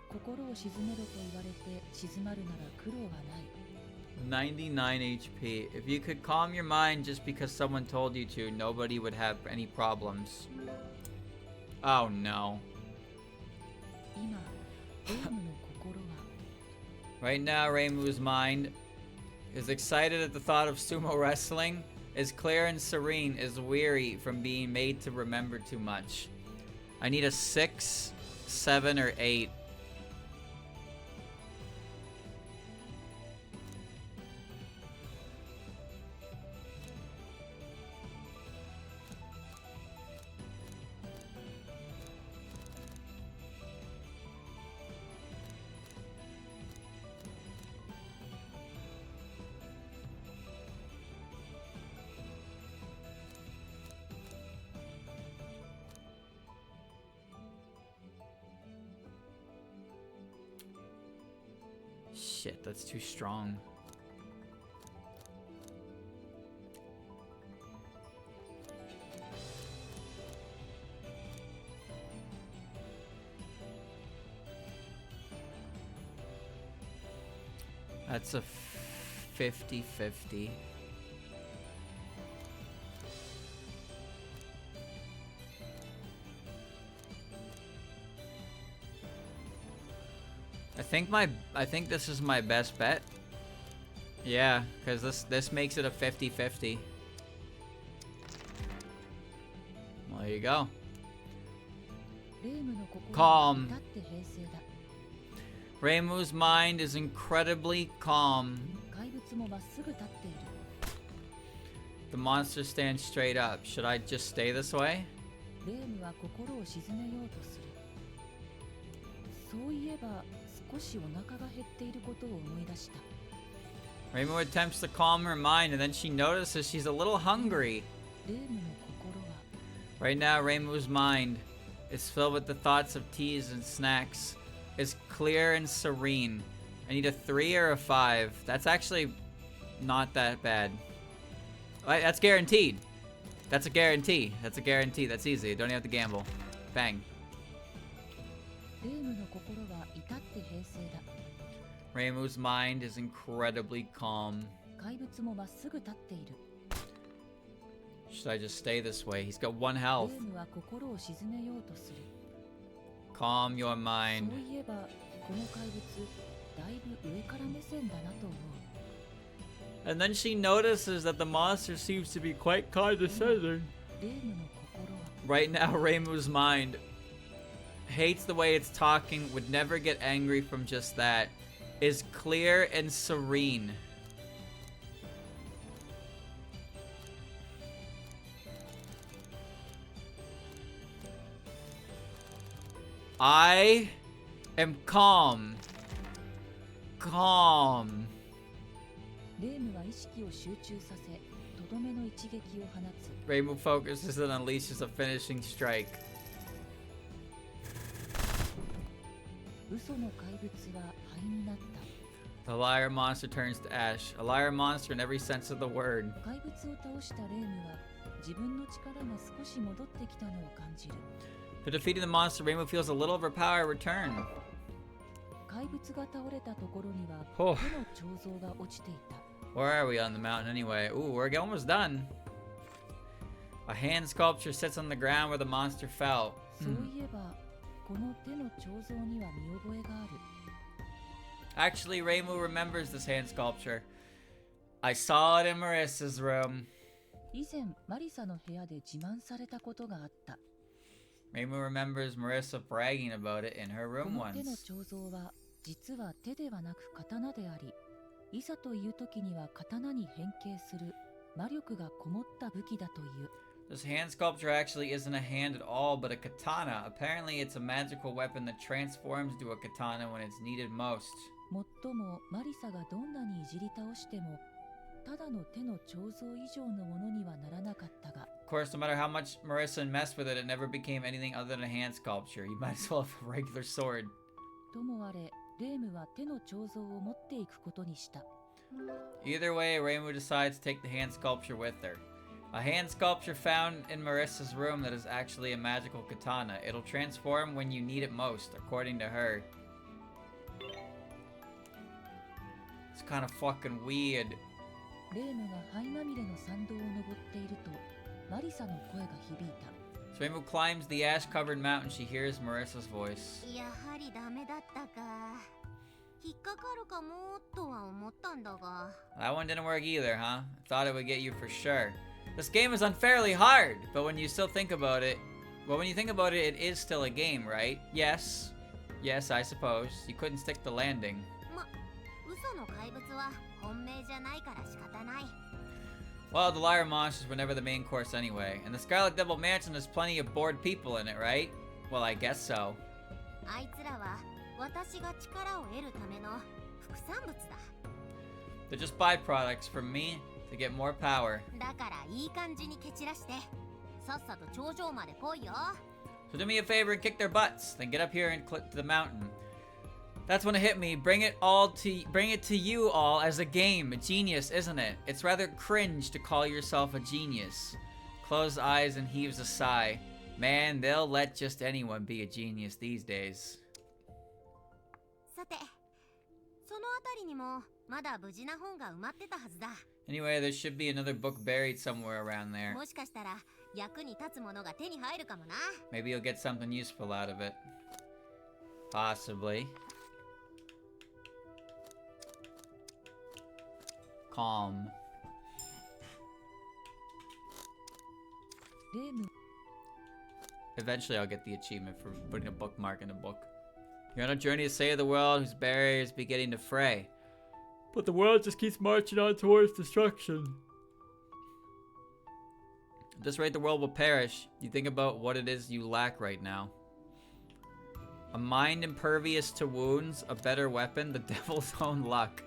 心を鎮めろと言われて静まるなら苦労はない。 99 HP. If you could calm your mind just because someone told you to, nobody would have any problems. Oh no. 今、レームの心は Right now, Reimu's mind is excited at the thought of sumo wrestling, is clear and serene, is weary from being made to remember too much. I need a 6, 7, or 8. Shit, that's too strong. That's a 50-50. I think this is my best bet. Yeah, because this makes it a 50-50. Well, there you go. レームの心 Calm. は至って平静だ。 Reimu's mind is incredibly calm. 怪物もまっすぐ立っている。 The monster stands straight up. Should I just stay this way? レームは心を鎮めようとする。そういえば少しお腹が減っていることを思い出した。 Reimu attempts to calm her mind, and then she notices she's a little hungry. レームの心は Right now, Reimu's mind is filled with the thoughts of teas and snacks. It's clear and serene. I need a 3 or a 5. That's actually not that bad. That's guaranteed. That's a guarantee. That's a guarantee. That's easy. Don't even have to gamble. Bang. レームの心は至って平静だ。 Reimu's mind is incredibly calm. 怪物もまっすぐ立っている。 Should I just stay this way? He's got 1レ health. ームは心を鎮めようとする。 Calm your そう mind. いえばこの怪物だいぶ上から目線だなと思う。 And then she notices that the monster seems to be quite condescending. レームの心は Right now, Reimu's mind hates the way it's talking, would never get angry from just that, is clear and serene. I am calm. Calm. レームは意識を集中させ、とどめの一撃を放つ。 Reimu focuses and unleashes a finishing strike. 嘘の怪物は灰になった。 The liar monster turns to ash. A liar monster in every sense of the word. 怪物を倒したレームは自分の力が少し戻ってきたのを感じる。 After defeating the monster, Reimu feels a little of her power return. 怪物が倒れたところには Oh. 手の彫像が落ちていた。 Where are we on the mountain anyway? Ooh, we're almost done. A hand sculpture sits on the ground where the monster fell. そういえばこの手の彫像には見覚えがある。 Actually, Reimu remembers this hand sculpture. I saw it in Marissa's room. 以前マリサの部屋で自慢されたことがあった。 Reimu remembers Marissa bragging about it in her こ room の手の once. 彫像は実は手ではなく刀であり、いざという時には刀に変形する魔力がこもった武器だという。 This hand sculpture actually isn't a hand at all, but a katana. Apparently, it's a magical weapon that transforms to a katana when it's needed most. もっともマリサがどんなにいじり倒してもただの手の彫像以上のものにはならなかったが。 Of course, no matter how much Marissa messed with it, it never became anything other than a hand sculpture. You might as well have a regular sword. ともあれ、レームは手の彫像を持っていくことにした。 Either way, Reimu decides to take the hand sculpture with her. A hand sculpture found in Marissa's room that is actually a magical katana. It'll transform when you need it most, according to her. It's kind of fucking weird. レームが灰まみれの参道を登っているとマリサの声が響いた。 So Reimu climbs the ash-covered mountain. She hears Marissa's voice. やはりダメだったか。引っかかるかもとは思ったんだが。 That one didn't work either, huh? Thought it would get you for sure. This game is unfairly hard, but when you still think about it, well, when you think about it, it is still a game, right? Yes. Yes, I suppose. You couldn't stick the landing. ま、嘘の怪物は本命じゃないから仕方ない。 Well, the liar monsters were never the main course anyway, and the Scarlet Devil Mansion has plenty of bored people in it, right? Well, I guess so. あいつらは私が力を得るための副産物だ。 They're just byproducts from me to get more power. だからいい感じに蹴散らしてさっさと頂上まで来いよ。 So do me a favor and kick their butts, then get up here and click to the mountain. That's when it hit me. Bring it to you all as a game. A genius, isn't it? It's rather cringe to call yourself a genius. Closed eyes and heaves a sigh. Man, they'll let just anyone be a genius these days. さて、そのあたりにもまだ無事な本が埋まってたはずだ。 Anyway, there should be another book buried somewhere around there. もしかしたら役に立つものが手に入るかもな。 Maybe you'll get something useful out of it. Possibly. Calm. レーム Eventually, I'll get the achievement for putting a bookmark in a book. You're on a journey to save the world whose barriers beginning to fray. But the world just keeps marching on towards destruction. At this rate, the world will perish. You think about what it is you lack right now. A mind impervious to wounds, a better weapon, the devil's own luck.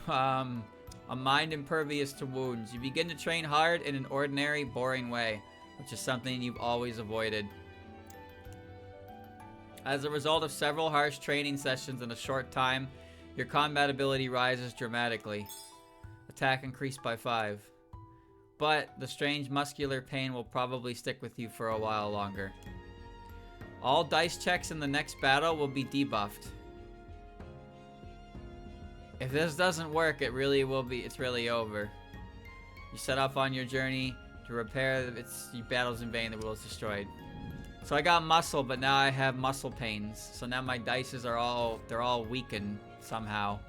A mind impervious to wounds. You begin to train hard in an ordinary, boring way, which is something you've always avoided. As a result of several harsh training sessions in a short time, your combat ability rises dramatically. Attack increased by 5. But the strange muscular pain will probably stick with you for a while longer. All dice checks in the next battle will be debuffed. If this doesn't work, it's really over. You set off on your journey to repair your battles in vain, the world is destroyed. So I got muscle, but now I have muscle pains. So now my dices are all weakened somehow.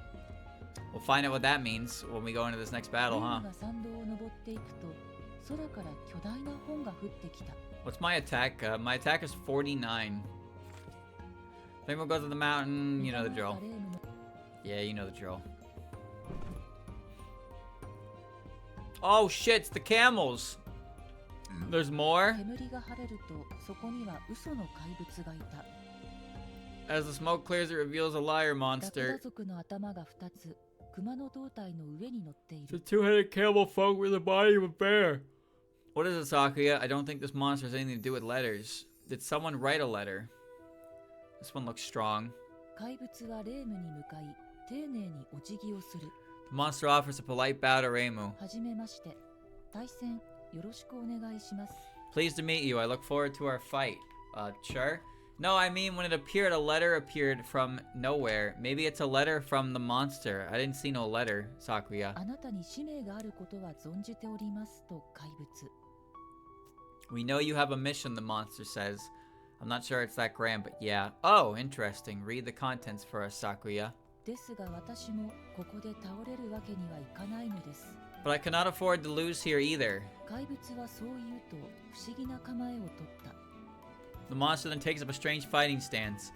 We'll find out what that means when we go into this next レ battle, ー huh? ムが山道を登っていくと空から巨大な本が降ってきた。 What's my attack? My attack is 49. Then we'll go to the mountain. You know the 目 drill. 覚めたレームの Yeah, you know the drill. Oh shit, it's the camels! There's more? 煙が晴れるとそこには嘘の怪物がいた。 As the smoke clears, it reveals a liar ラクダ monster. 族の頭が2つ、熊の胴体の上に乗ってい It's a る。 two-headed camel folk with the body of a bear. What is it, Sakuya? I don't think this monster has anything to do with letters. Did someone write a letter? This one looks strong. 怪物はレームに向かい、丁寧にお辞儀をする。 The monster offers a polite bow to Reimu. はじめまして。対戦よろしくお願いします。 Pleased to meet you. I look forward to our fight. Sure? No, I mean when it appeared, a letter appeared from nowhere. Maybe it's a letter from the monster. I didn't see no letter, Sakuya. あなたに使命があることは存じておりますと怪物。 We know you have a mission, the monster says. I'm not sure it's that grand, but yeah. Oh, interesting. Read the contents for us, Sakuya. ですが私もここで倒れるわけにはいかないのです。 But I cannot afford to lose here either. 怪物はそう言うと不思議な構えをとった。 The monster then takes up a strange fighting stance.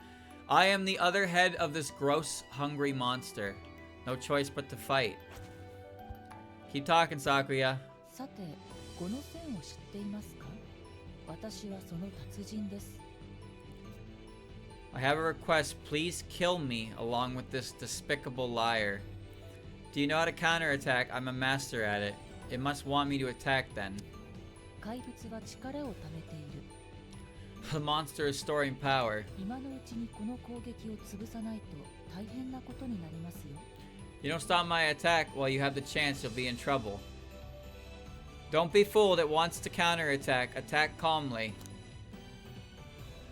I am the other head of this gross, hungry monster. No choice but to fight. Keep talking, Sakuya. さて、この線を知っていますか？私はその達人です。 I have a request. Please kill me along with this despicable liar. Do you know how to counterattack? I'm a master at it. It must want me to attack then. 怪物は力を貯めている。 The monster is storing power. 今のうちにこの攻撃を潰さないと大変なことになりますよ。 You don't stop my attack while you have the chance, you'll be in trouble. Don't be fooled. It wants to counterattack. Attack calmly.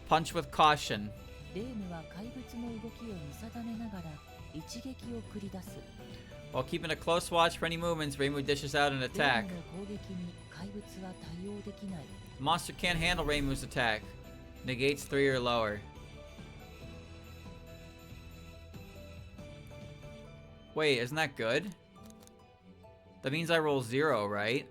Punch with caution. レームは怪物の動きを見定めながら一撃を繰り出す。 While keeping a close watch for any movements, Reimu dishes out an レー attack. ムの攻撃に怪物は対応できない。 The monster can't handle Reimu's attack. Negates 3 or lower. Wait, isn't that good? That means I roll 0, right?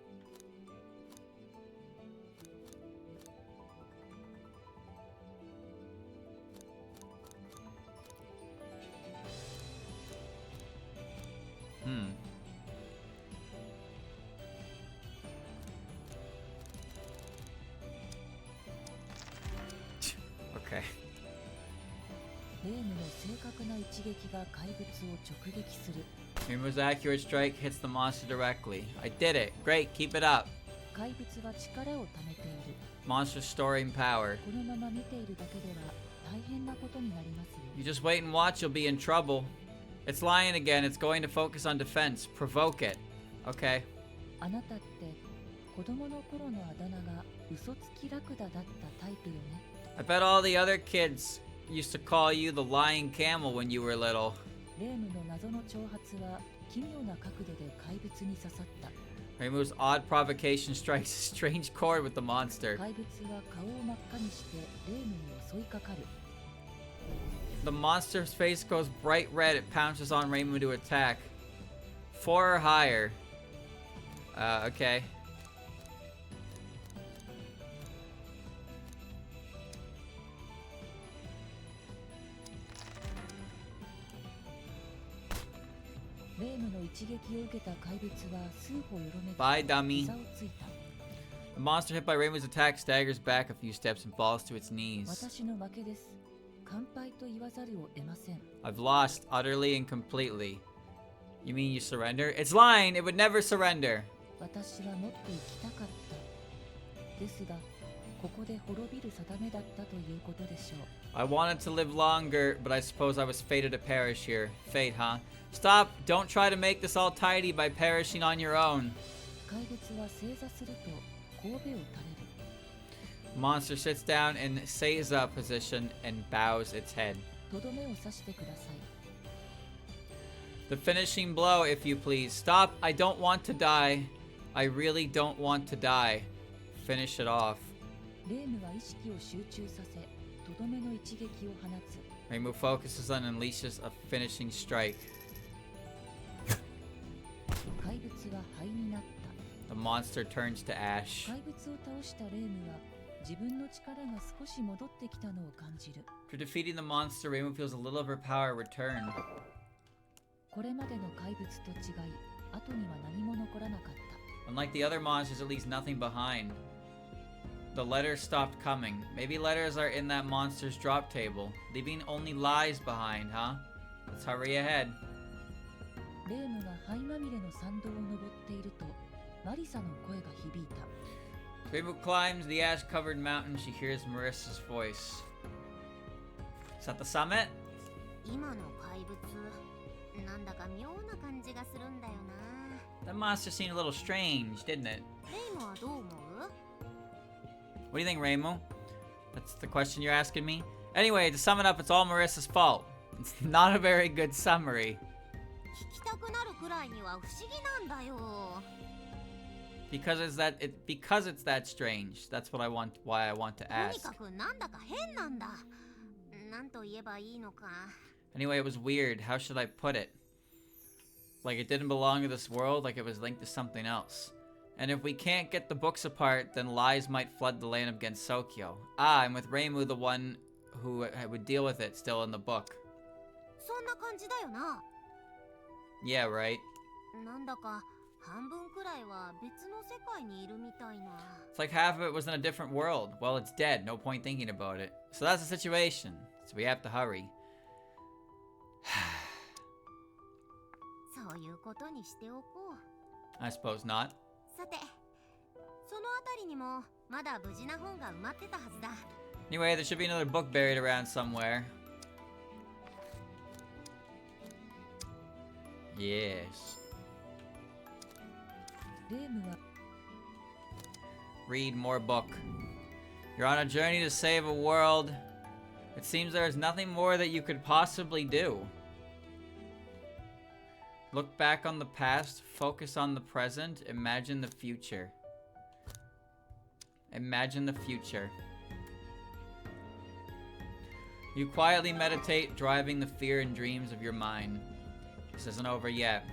Okay. レームの正確な一撃が怪物を直撃する。 Reimu's accurate strike hits the monster directly. I did it. Great, keep it up. 怪物は力を貯めている。 Monster's storing power. このまま見ているだけでは大変なことになりますよ。 You just wait and watch, you'll be in trouble. It's lying again. It's going to focus on defense. Provoke it. Okay. あなたって子供の頃のあだ名が嘘つきラクダだったタイプよね。 I bet all the other kids used to call you the lying camel when you were little. レームの謎の挑発は奇妙な角度で怪物に刺さった。 Reimu's odd provocation strikes a strange chord with the monster. 怪物は顔を真っ赤にしてレームに襲いかかる。 The monster's face goes bright red. It pounces on Reimu to attack. 4 or higher. Okay.レームの一撃を受けた怪物は数歩よろめき Bye, dummy. 膝をついた。 The monster hit by Reimu's attack staggers back a few steps and falls to its knees. 私の負けです。完敗と言わざるを得ません。 I've lost utterly and completely. You mean you surrender? It's lying! It would never surrender! 私はもっと生きたかった。ですが、ここで滅びる定めだったということでしょう。 I wanted to live longer, but I suppose I was fated to perish here. Fate, huh? Stop! Don't try to make this all tidy by perishing on your own. 怪物は正座すると神戸を垂れる。 Monster sits down in Seiza position and bows its head. とどめを刺してください。 The finishing blow, if you please. Stop! I don't want to die. I really don't want to die. Finish it off. レームは意識を集中させ、とどめの一撃を放つ。 Reimu focuses on unleashes a finishing strike. 怪物は灰になった。 The monster turns to ash. 怪物を倒したレームは自分の力が少し戻ってきたのを感じる。 After defeating the monster, Reimu feels a little of her power return. これまでの怪物と違い、後には何も残らなかった。 Unlike the other monsters, it leaves nothing behind. The letters stopped coming. Maybe letters are in that monster's drop table, leaving only lies behind, huh? Let's hurry ahead. レームが灰まみれの山道を登っていると、マリサの声が響いた。 Reimu climbs the ash-covered mountain. She hears Marissa's voice. Is that the summit? 今の怪物なんだか妙な感じがするんだよな。 That monster seemed a little strange, didn't it? レイムはどう思う？ What do you think, Reimu? That's the question you're asking me? Anyway, to sum it up, it's all Marissa's fault. It's not a very good summary. 聞きたくなるくらいには不思議なんだよ。Because it's that strange. That's what why I want to とに ask. かくなんだか変なんだ。なんと言えばいいのか。Anyway, it was weird. How should I put it? Like it didn't belong to this world, like it was linked to something else. And if we can't get the books apart, then lies might flood the land of Gensokyo. Ah, and with Reimu, the one who would deal with it, still in the book. そんな感じだよな。 Yeah, right? なんだか半分くらいは別の世界にいるみたいな。 It's like half of it was in a different world. Well, it's dead. No point thinking about it. So that's the situation. So we have to hurry. そういうことにしておこう。 I suppose not. さて、そのあたりにもまだ無事な本が埋まってたはずだ。 Anyway, there should be another book buried around somewhere. Yes. レームは Read more book. You're on a journey to save a world. It seems there is nothing more that you could possibly do. Look back on the past, focus on the present, imagine the future. Imagine the future. You quietly meditate, driving the fear and dreams of your mind. This isn't over yet.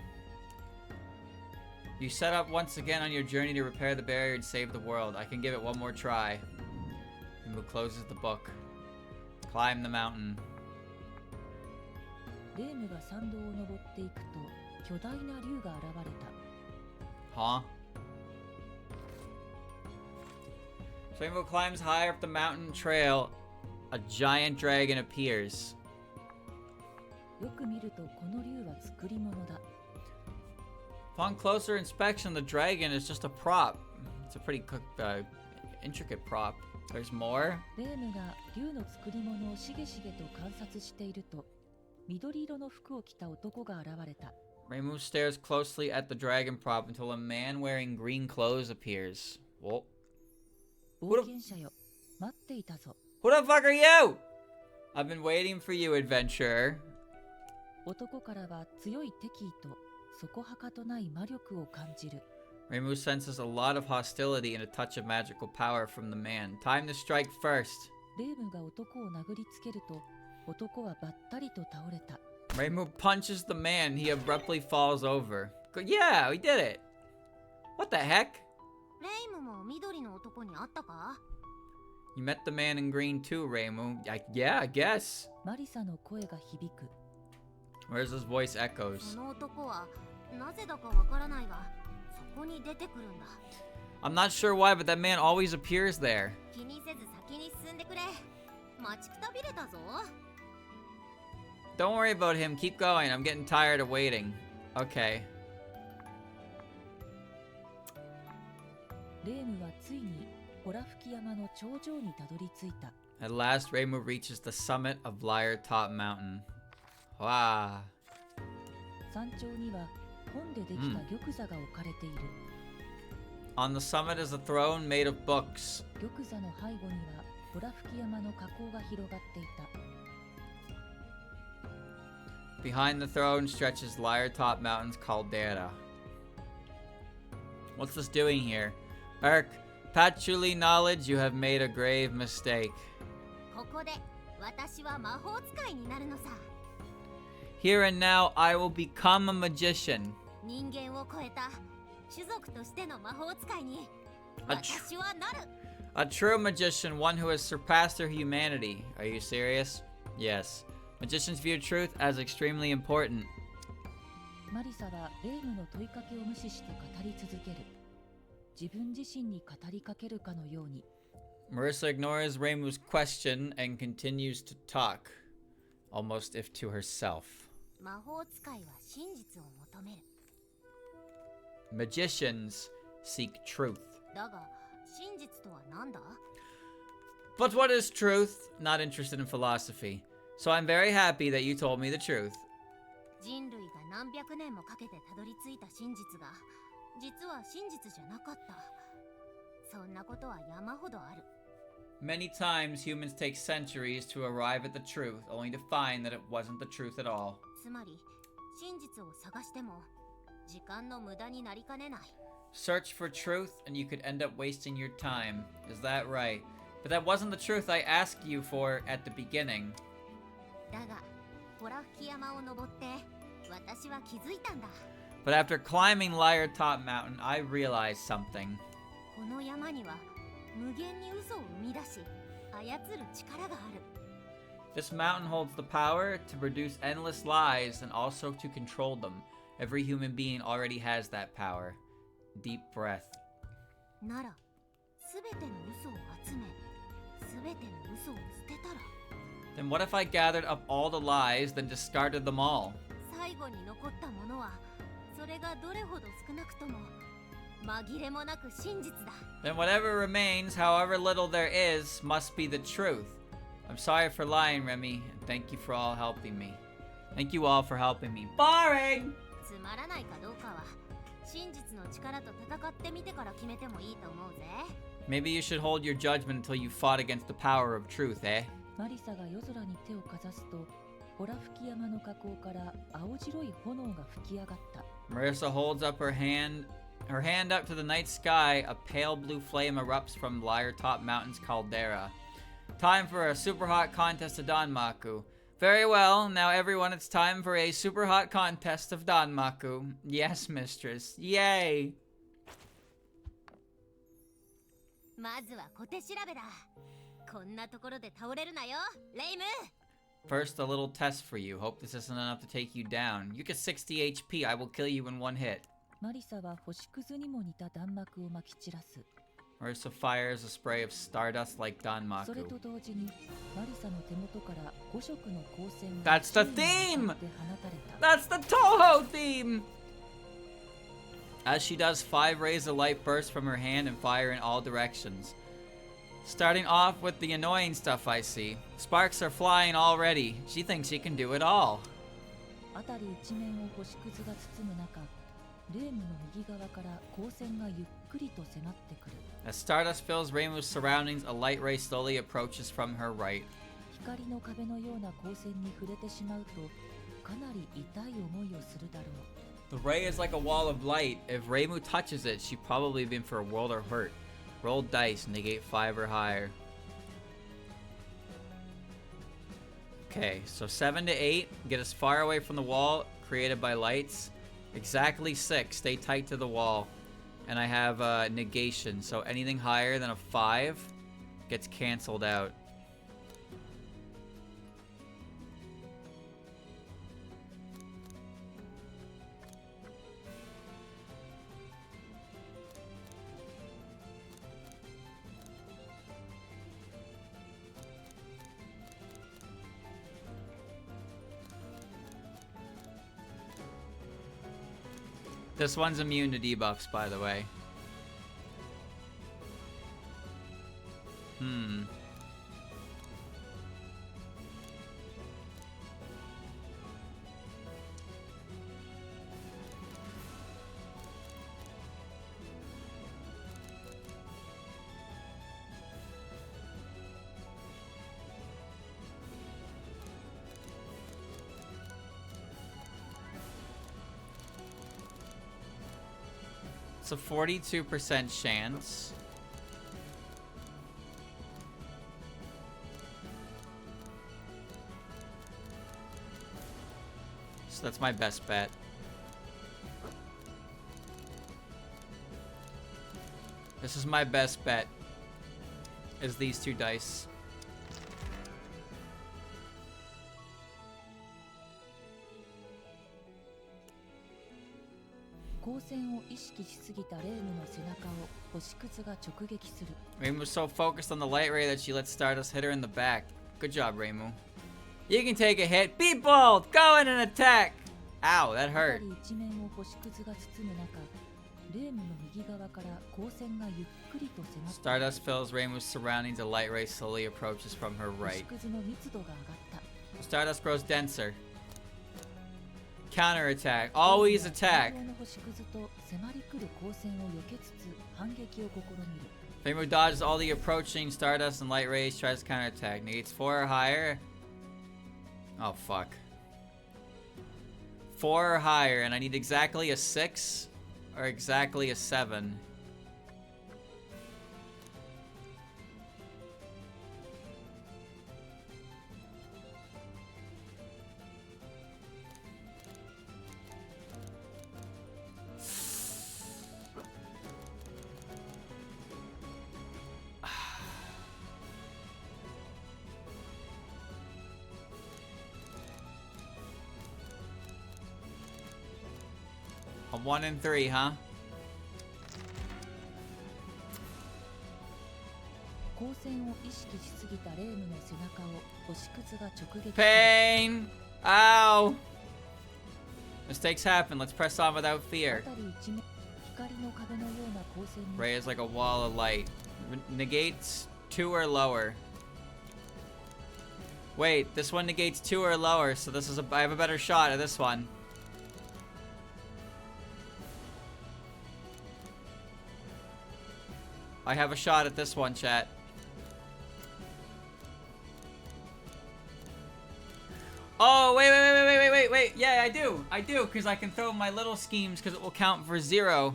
You set up once again on your journey to repair the barrier and save the world. I can give it one more try. Reimu closes the book. Climb the mountain. レームが山道を登っていくと巨大な竜が現れた。 Huh? So Reimu climbs higher up the mountain trail. A giant dragon appears. よく見るとこの竜は作り物だ。 Upon closer inspection, the dragon is just a prop. It's a pretty intricate prop. There's more. レームが竜の作り物をしげしげと観察していると緑色の服を着た男が現れた。 Reimu stares closely at the dragon prop until a man wearing green clothes appears. Whoa. 冒険者よ、待っていたぞ。 Who the fuck are you? I've been waiting for you, adventurer. 男からは強い敵意とそこはかとない魔力を感じる。 Reimu senses a lot of hostility and a touch of magical power from the man. Time to strike first. レームが男を殴りつけると男はばったりと倒れた。 Reimu punches the man. He abruptly falls over. Yeah, we did it. What the heck? レイムも緑の男に会ったか？ You met the man in green too, Reimu. Yeah, I guess. マリサの声が響く。 Where's his voice そ echoes? の男はなぜだかわからないが、そこに出てくるんだ。 I'm not sure why, but that man always appears there. 気にせず先に進んでくれ。待ちくたびれたぞ。 Don't worry about him. Keep going. I'm getting tired of waiting. Okay. レームはついにホラ吹き山の頂上にたどり着いた。 At last, Reimu reaches the summit of Liartop Mountain. Wow. 山頂には本でできた玉座が置かれている。 On the summit is a throne made of books. 玉座の背後にはホラ吹き山の火口が広がっていた。 Behind the throne stretches Liartop Mountain's caldera. What's this doing here? Erk, patchouli knowledge, you have made a grave mistake. ここで私は魔法使いになるのさ。 Here and now, I will become a magician. 人間を超えた種族としての魔法使いに A 私はなる。 A true magician, one who has surpassed their humanity. Are you serious? Yes. Magicians view truth as extremely important. マリサはレームの問いかけを無視して語り続ける。自分自身に語りかけるかのように。 Marisa ignores Reimu's question and continues to talk, almost if to herself. 魔法使いは真実を求める。 Magicians seek truth. だが真実とは何だ？ But what is truth? Not interested in philosophy. So I'm very happy that you told me the truth. 人類が何百年もかけてたどり着いた真実が実は真実じゃなかった。そんなことは山ほどある。 Many times humans take centuries to arrive at the truth, only to find that it wasn't the truth at all. つまり真実を探しても時間の無駄になりかねない。 Search for truth and you could end up wasting your time. Is that right? But that wasn't the truth I asked you for at the beginning. だがホラ吹き山を登って私は気づいたんだ。 But after climbing Liartop Mountain, I realized something. この山には無限に嘘を生み出し操る力がある。 This mountain holds the power to produce endless lies and also to control them. Every human being already has that power. Deep breath. なら全ての嘘を集め全ての嘘を捨てたら Then what if I gathered up all the lies, then discarded them all? 最後に残ったものはそれがどれほど少なくとも紛れもなく真実だ。 Then whatever remains, however little there is, must be the truth. I'm sorry for lying, Remy, and thank you for all helping me. Thank you all for helping me. Boring! つまらないかどうかは真実の力と戦ってみてから決めてもいいと思うぜ。 Maybe you should hold your judgment until you fought against the power of truth, eh? マリサが夜空に手をかざすと、ホラ吹き山の火口から青白い炎が吹き上がった。 Marisa holds up her hand up to the night sky. A pale blue flame erupts from Liartop Mountain's caldera. Time for a super hot contest of Danmaku. Very well, now everyone, it's time for a super hot contest of Danmaku. Yes, mistress. Yay! まずは小手調べだ。こんなところで倒れるなよ、レイム。 First, a little test for you. Hope this isn't enough to take you down. You get 60 HP. I will kill you in one hit. マリサは星屑にも似た弾幕をまき散らす。 Marisa fires a spray of stardust like それ Danmaku. と同時にマリサの手元から5色の光線 That's が the 宙に theme! 向かって放たれた。 That's the Toho theme! As she does, 5 rays of light burst from her hand and fire in all directions. Starting off with the annoying stuff I see. Sparks are flying already. She thinks she can do it all. 辺り一面を星屑が包む中、レームの右側から光線がゆっくりと迫ってくる。 As stardust fills Reimu's surroundings, a light ray slowly approaches from her right. 光の壁のような光線に触れてしまうと、かなり痛い思いをするだろう。 The ray is like a wall of light. If Reimu touches it, she'd probably been for a world of hurt. Roll dice, negate 5 or higher. Okay, so 7 to 8, get as far away from the wall created by lights. Exactly 6, stay tight to the wall. And I have negation, so anything higher than a 5 gets canceled out. This one's immune to debuffs, by the way. It's a 42% chance. So that's my best bet. This is my best bet. Is these 2 dice. 光線を意識しすぎたレームの背中を星屑が直撃する。 Reimu was so focused on the light ray that she let Stardust hit her in the back. Good job, Reimu. You can take a hit. Be bold! Go in and attack! Ow, that hurt. 辺り一面を星屑が包む中、レームの右側から光線がゆっくりと迫ってくる。 Stardust fills Reimu's surroundings. A light ray slowly approaches from her 星 right. 屑の密度が上がった。 Stardust grows denser. Counter attack. Always attack. 大量の星屑と迫り来る光線を避けつつ反撃を試みる。 Reimu dodges all the approaching Stardust and light rays. Tries to counterattack. Negates 4 or higher. Oh, fuck. 4 or higher, and I need exactly a 6 or exactly a 7. 1 and 3, huh? 光線を意識しすぎたレームの背中を星屑が直撃する。 Pain! Ow! Mistakes happen. Let's press on without fear. 辺り一面光の壁のような光線に Ray is like a wall of light. Negates 2 or lower. Wait, this one negates 2 or lower, so this is I have a better shot at this one. I have a shot at this one, chat. Oh, wait. Yeah, I do, because I can throw my little schemes because it will count for 0.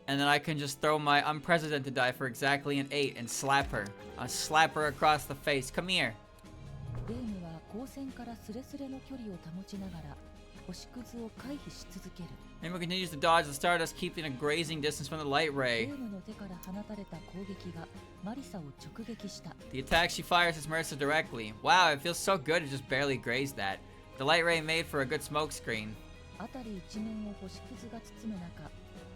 And then I can just throw my unprecedented die for exactly an 8 and slap her. I'll slap her across the face. Come here. レームは光線からスレスレの距離を保ちながら星屑を回避し続ける。 Rainbow continues to dodge the Stardust, keeping a grazing distance from the light レ ray. ームの手から放たれた攻撃がマリサを直撃した。 The attack she fires hits Marisa directly. Wow, it feels so good to just barely graze that. The light ray made for a good smoke screen. 辺り一面を星屑が包む中、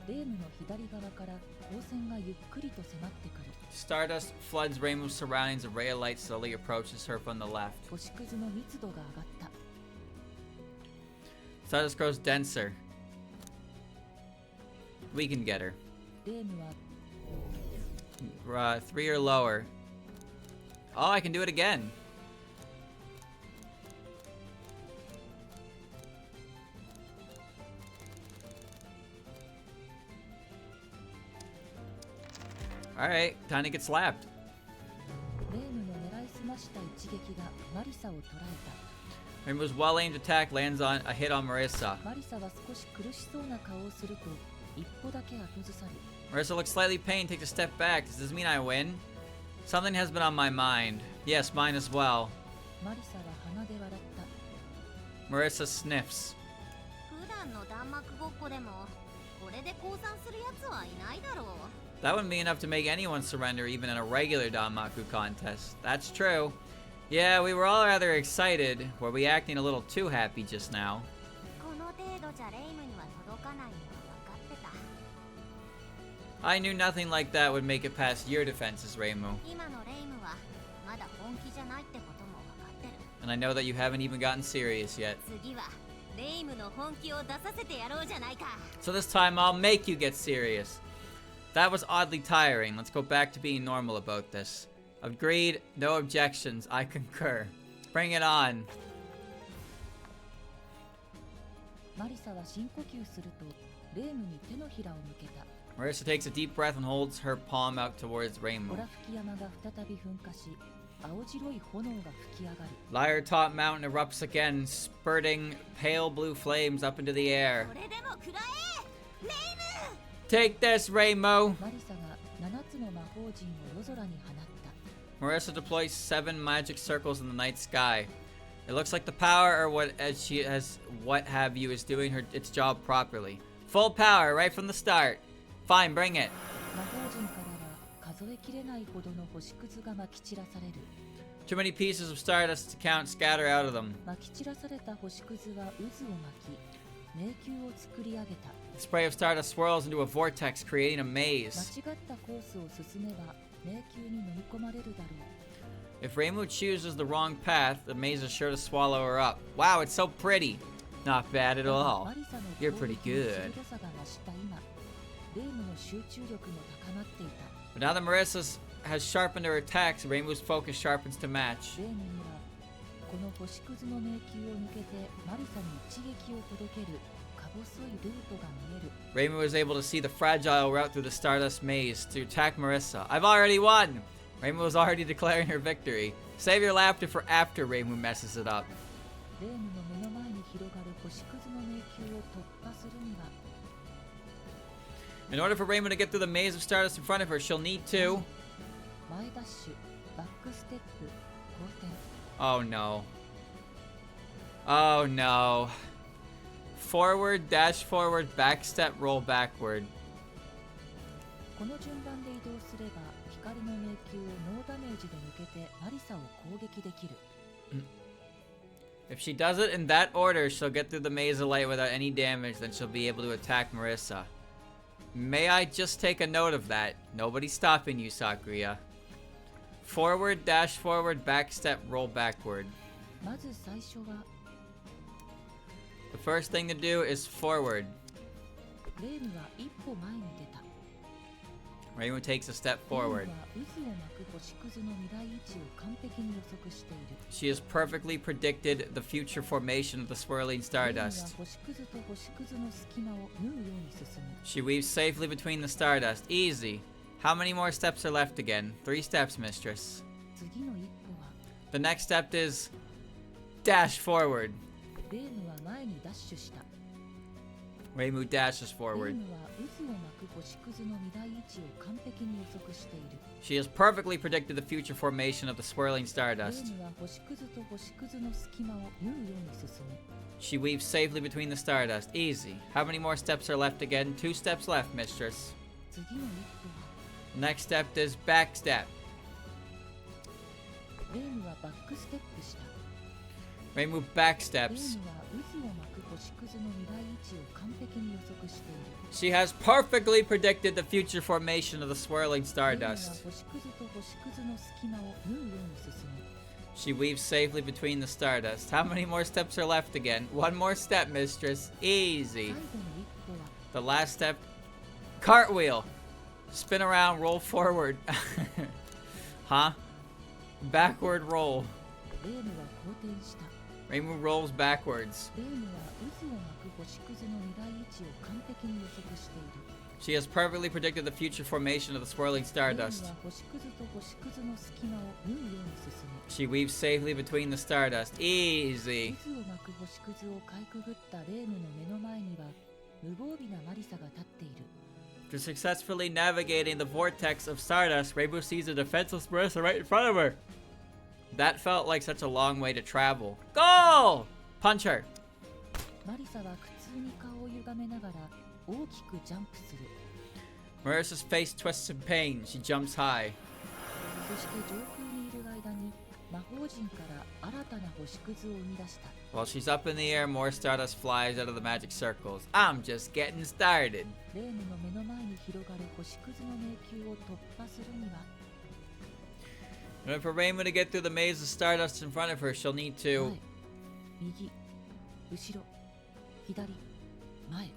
レームの左側から光線がゆっくりと迫ってくる。 Stardust floods Rainbow's surroundings. A ray of light slowly approaches her from the left. 星屑の密度が上がった。 Stardust grows denser. We can get her. レームは 3 or lower. Oh, I can do it again. Alright, time to get slapped. レームの狙いすました一撃がマリサを捉え Rainbow's well-aimed attack lands on a hit on Marisa. た。マリサは少し苦しそうな顔をすると一歩だけ後ずさる。 Marisa looks slightly pained, takes a step back. Does this mean I win? Something has been on my mind. Yes, mine as well. マリサは鼻で笑った。 Marisa sniffs. 普段の弾幕ごっこでもこれで降参するやつはいないだろう。 That wouldn't be enough to make anyone surrender even in a regular Danmaku contest. That's true. Yeah, we were all rather excited. Were we acting a little too happy just now? この程度じゃレイムには届かないのは分かってた。 I knew nothing like that would make it past your defenses, Reimu. 今のレイムはまだ本気じゃないってことも分かってる。 And I know that you haven't even gotten serious yet. 次はレイムの本気を出させてやろうじゃないか。 So this time I'll make you get serious. That was oddly tiring. Let's go back to being normal about this. Agreed. No objections. I concur. Bring it on. マリサは深呼吸するとレームに手のひらを向けた。 Marisa takes a deep breath and holds her palm out towards ほ Reimu. ら吹き山が再び噴火し、青白い炎が吹き上がる。 Liartop Mountain erupts again, spurting pale blue flames up into the air. これでも食らえレイム。 Take this, Reimu! マリサが7つの魔法陣を夜空に放った。 Marisa deploys 7 magic circles in the night sky. It looks like the power, or what as she has what have you, is doing its job properly. Full power right from the start. Fine, bring it. 魔法陣からは数えきれないほどの星屑がまき散らされる。 Too many pieces of stardust to count scatter out of them. まき散らされた星屑は渦を巻き、迷宮を作り上げた。 The spray of stardust swirls into a vortex, creating a 間 maze. 違ったコースを進めば迷宮に飲み込まれるだろう。 If Reimu chooses the wrong path, the maze is sure to swallow her up. Wow, it's so pretty. Not bad at all. マリサの You're 攻 pretty 撃の good. 鋭さが増した今、レームの集中力も高まっていた。 But now that Marisa has sharpened her attacks, Reimu's focus sharpens to match. レームにはこの星屑の迷宮を抜けてマリサに一撃を届けるか細いルートが見える。 Reimu is able to see the fragile route through the stardust maze to attack Marisa. I've already won! Reimu is already declaring her victory. Save your laughter for after Reimu messes it up. レームの目の前に広がる星屑の迷宮を突破するには In order for Reimu to get through the maze of stardust in front of her, she'll need to... 前ダッシュ、バックステップ、後転。 Oh no. Oh no. Forward, dash forward, back step, roll backward. この順番で移動すれば光の迷宮をノーダメージで抜けてマリサを攻撃できる。If she does it in that order, she'll get through the maze of light without any damage, then she'll be able to attack Marisa. May I just take a note of that? Nobody's stopping you, Sakuya. Forward, dash forward, back step, roll backward. まず最初は The first thing to do is forward. レームは一歩前に出た。 Reimu takes a step レー forward. ムは渦を巻く星屑の未来位置を完璧に予測している。 She has perfectly predicted the future formation of the swirling レームは stardust. 星屑と星屑の隙間を縫うように進む。 She weaves safely between the stardust. Easy. How many more steps are left again? 3 steps, mistress. 次の一歩は The next step is dash forward. レームは前にダッシュした。 Reimu dashes レー forward. ムは渦を巻く星屑の未来位置を完璧に予測している。 She has perfectly predicted the future formation of the swirling レ stardust. ームは星屑と星屑の隙間を縫うように進む。 She weaves safely between the stardust. Easy. How many more steps are left again? 2 steps left, mistress. 次の一歩は Next step is back step. レームはバックステップした。 Reimu back レー steps. ムは渦を巻く星屑の未来位置を完璧に予測している。 She has perfectly predicted the future formation of the swirling レームは stardust. 星屑と星屑の隙間を縫うように進む。 She weaves safely between the stardust. How many more steps are left again? 1 more step, mistress. 最 Easy. 後の一歩は The last step. Cartwheel. Spin around, roll forward. Huh? Backward roll. レームは好転した。 Reimu rolls backwards. レームは渦を巻く星屑の未来位置を完璧に予測している。 She has perfectly predicted the future formation of the swirling レーム stardust. は星屑と星屑の隙間を縫うように進む。 She weaves safely between the stardust. Easy. 渦を巻く星屑をかいくぐったレームの目の前には無防備なマリサが立っている。 After successfully navigating the vortex of stardust, Reimu sees a defenseless Marisa right in front of her. That felt like such a long way to travel. Goal! Punch her. マリサは苦痛に顔を歪めながら大きくジャンプする。 Marisa's face twists in pain. She jumps high. そして上空にいる間に魔法陣から新たな星屑を生み出した。 While she's up in the air, more stardust flies out of the magic circles. I'm just getting started. レームの目の前に広がる星屑の迷宮を突破するには And for Reimu to get through the maze of stardust in front of her, she'll need 前 to 右後ろ左前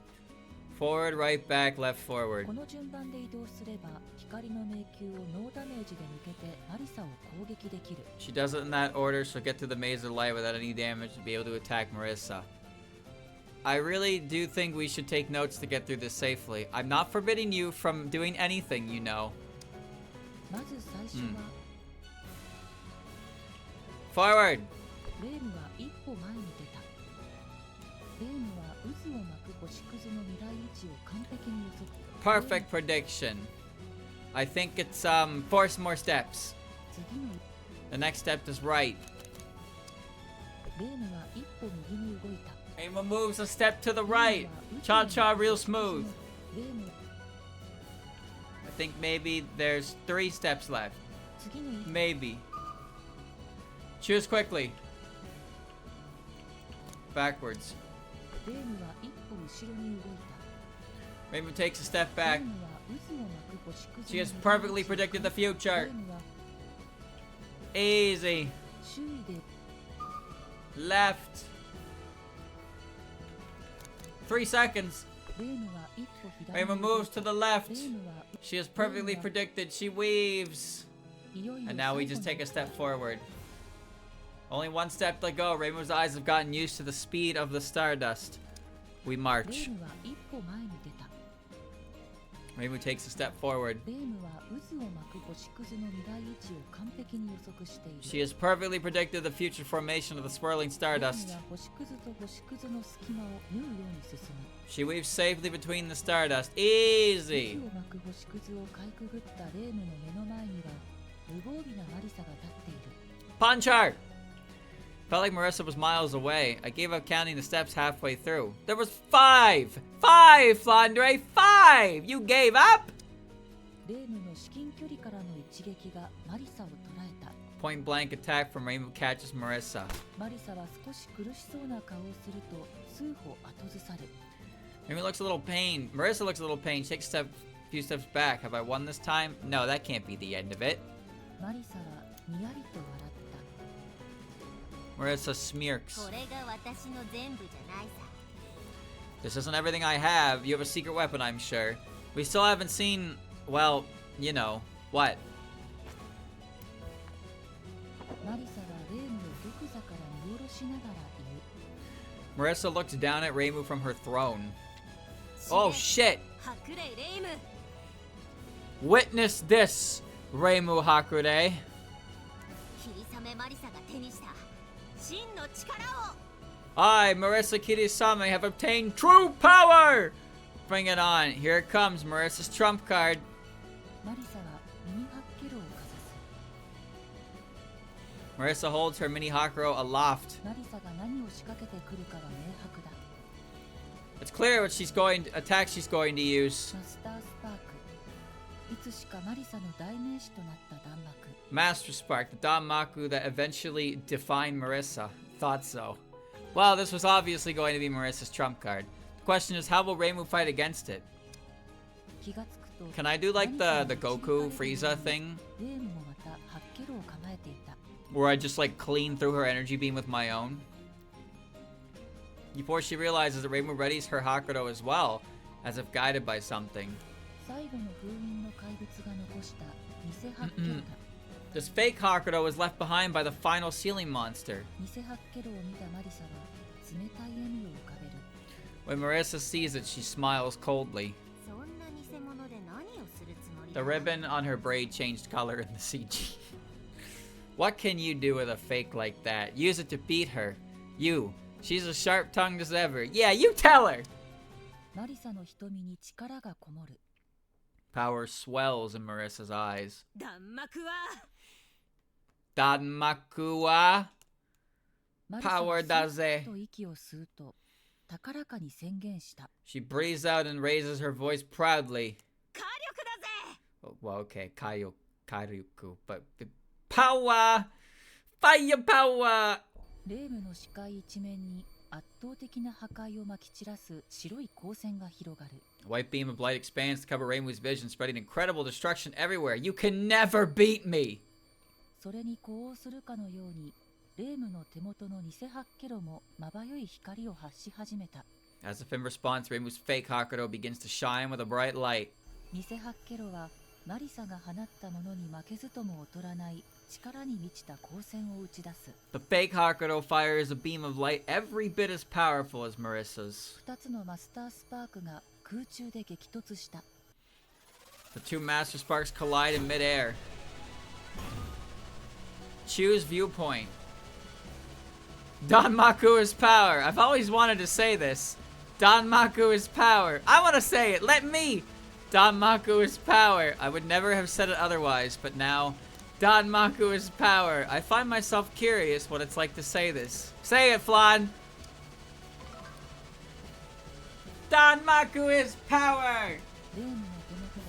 forward, right, back, left, forward. この順番で移動すれば光の迷宮をノーダメージで抜けてマリサを攻撃できる。 She does it in that order, she'll get through the maze of light without any damage and be able to attack Marisa. I really do think we should take notes to get through this safely. I'm not forbidding you from doing anything, you know. まず最初は、 Forward! レームは一歩前に出た。レームは渦を巻く星屑の未来位置を完璧に予測。 Perfect prediction. I think it's 4 more steps. 次の The next step is right. レームは一歩右に動いた。 Reimu moves a step to the right. Cha cha real smooth. レーム I think maybe there's 3 steps left. 次の一歩 Maybe. Choose quickly. Backwards. レームは一歩後ろに動いた。 Reimu takes a step レ back. ームは渦を巻く星屑 She の has 未来位 perfectly 置を predicted the レ future. ームは Easy. 周囲で Left. 3 seconds. レームは一歩左 Reimu に動い moves た。 to the レ left. ームは She has perfectly predicted. She weaves. いよいよ And now we 最 just 後の take a step forward. Only 1 step to go. Reimu's eyes have gotten used to the speed of the stardust. We レ march. ームは一歩前に出た。 Reimu takes a step forward. レームは渦を巻く星屑の未来位置を完璧に予測している。 She has perfectly predicted the future formation of the swirling レーム stardust. は星屑と星屑の隙間を縫うように進む。 She weaves safely between the stardust. 渦 Easy. を巻く星屑をかいくぐったレームの目の前には無防備なマリサが立っている。 Punch her! Felt like Marisa was miles away. I gave up counting the steps halfway through. There was 5! 5, Flandre! 5! You gave up? レームの至近距離からの一撃がマリサを捉えた。point blank attack from Reimu catches Marisa. マリサは少し苦しそうな顔をすると数歩後ずさる。 Reimu looks a little pained. Marisa looks a little pained. She takes a few steps back. Have I won this time? No, that can't be the end of it. マリサはにやりと笑った。 Marisa smirks. これが私の全部じゃないさ。 This isn't everything I have. You have a secret weapon, I'm sure. We still haven't seen, well, you know, what? マリサはレームを玉座から見下ろしながら言う。 Marisa looks down at Reimu from her throne. Oh shit! 白麗レイム。 Witness this, Reimu Hakude. 霧雨マリサが手にした真の力を。 I, Marisa Kirisame, have obtained true power! Bring it on. Here it comes, Marisa's trump card. マリサはミニハッケロをかざす。 Marisa holds her mini Hakuro aloft. マリサが何を仕掛けてくるかは明白だ。 It's clear what attack she's going to use. マスタースパーク。いつしかマリサの代名詞となった弾幕。 Master Spark, the Danmaku that eventually defined Marisa. Thought so. Well, this was obviously going to be Marisa's trump card. The question is, how will Reimu fight against it? 気がつくと Can I do like the Goku Frieza thing? レームもまたハッケロを構えていた。 Where I just like clean through her energy beam with my own? Before she realizes that Reimu readies her Hakudo as well, as if guided by something. 最後の封印の怪物が残した偽ハッケロだ。 This fake Hakudo was left behind by the final ceiling monster. 偽ハッケロを見たマリサは冷たい笑みを浮かべる。 When Marisa sees it, she smiles coldly. そんな偽物で何をするつもりだ。 The ribbon on her braid changed color in the CG. What can you do with a fake like that? Use it to beat her. You. She's as sharp-tongued as ever. Yeah, you tell her! マリサの瞳に力がこもる。 Power swells in Marisa's eyes. 弾幕は Danmaku wa マリサは power だぜ。と息を吸うと高らかに宣言した。 She breathes out and raises her voice proudly. 火力だぜ。 Oh, well, okay, Kairyuku, but power! Fire power! レームの視界一面に圧倒的な破壊をまき散らす白い光線が広がる。 A white beam of light expands to cover Reimu's vision, spreading incredible destruction everywhere. You can never beat me! それに呼応するかのようにレームの手元の偽ハッケロもまばゆい光を発し始めた。 As if in response, Reimu's fake Hakudo begins to shine with a bright light. 偽ハッケロはマリサが放ったものに負けずとも劣らない力に満ちた光線を打ち出す。 The fake Hakudo fires a beam of light every bit as powerful as Marisa's. 2つのマスタースパークが空中で激突した。 The two Master Sparks collide in midair. Choose viewpoint. Danmaku is power. I've always wanted to say this. Danmaku is power. I want to say it. Let me. Danmaku is power. I would never have said it otherwise, but now Danmaku is power. I find myself curious what it's like to say this. Say it, Flan. Danmaku is power. レームの手元で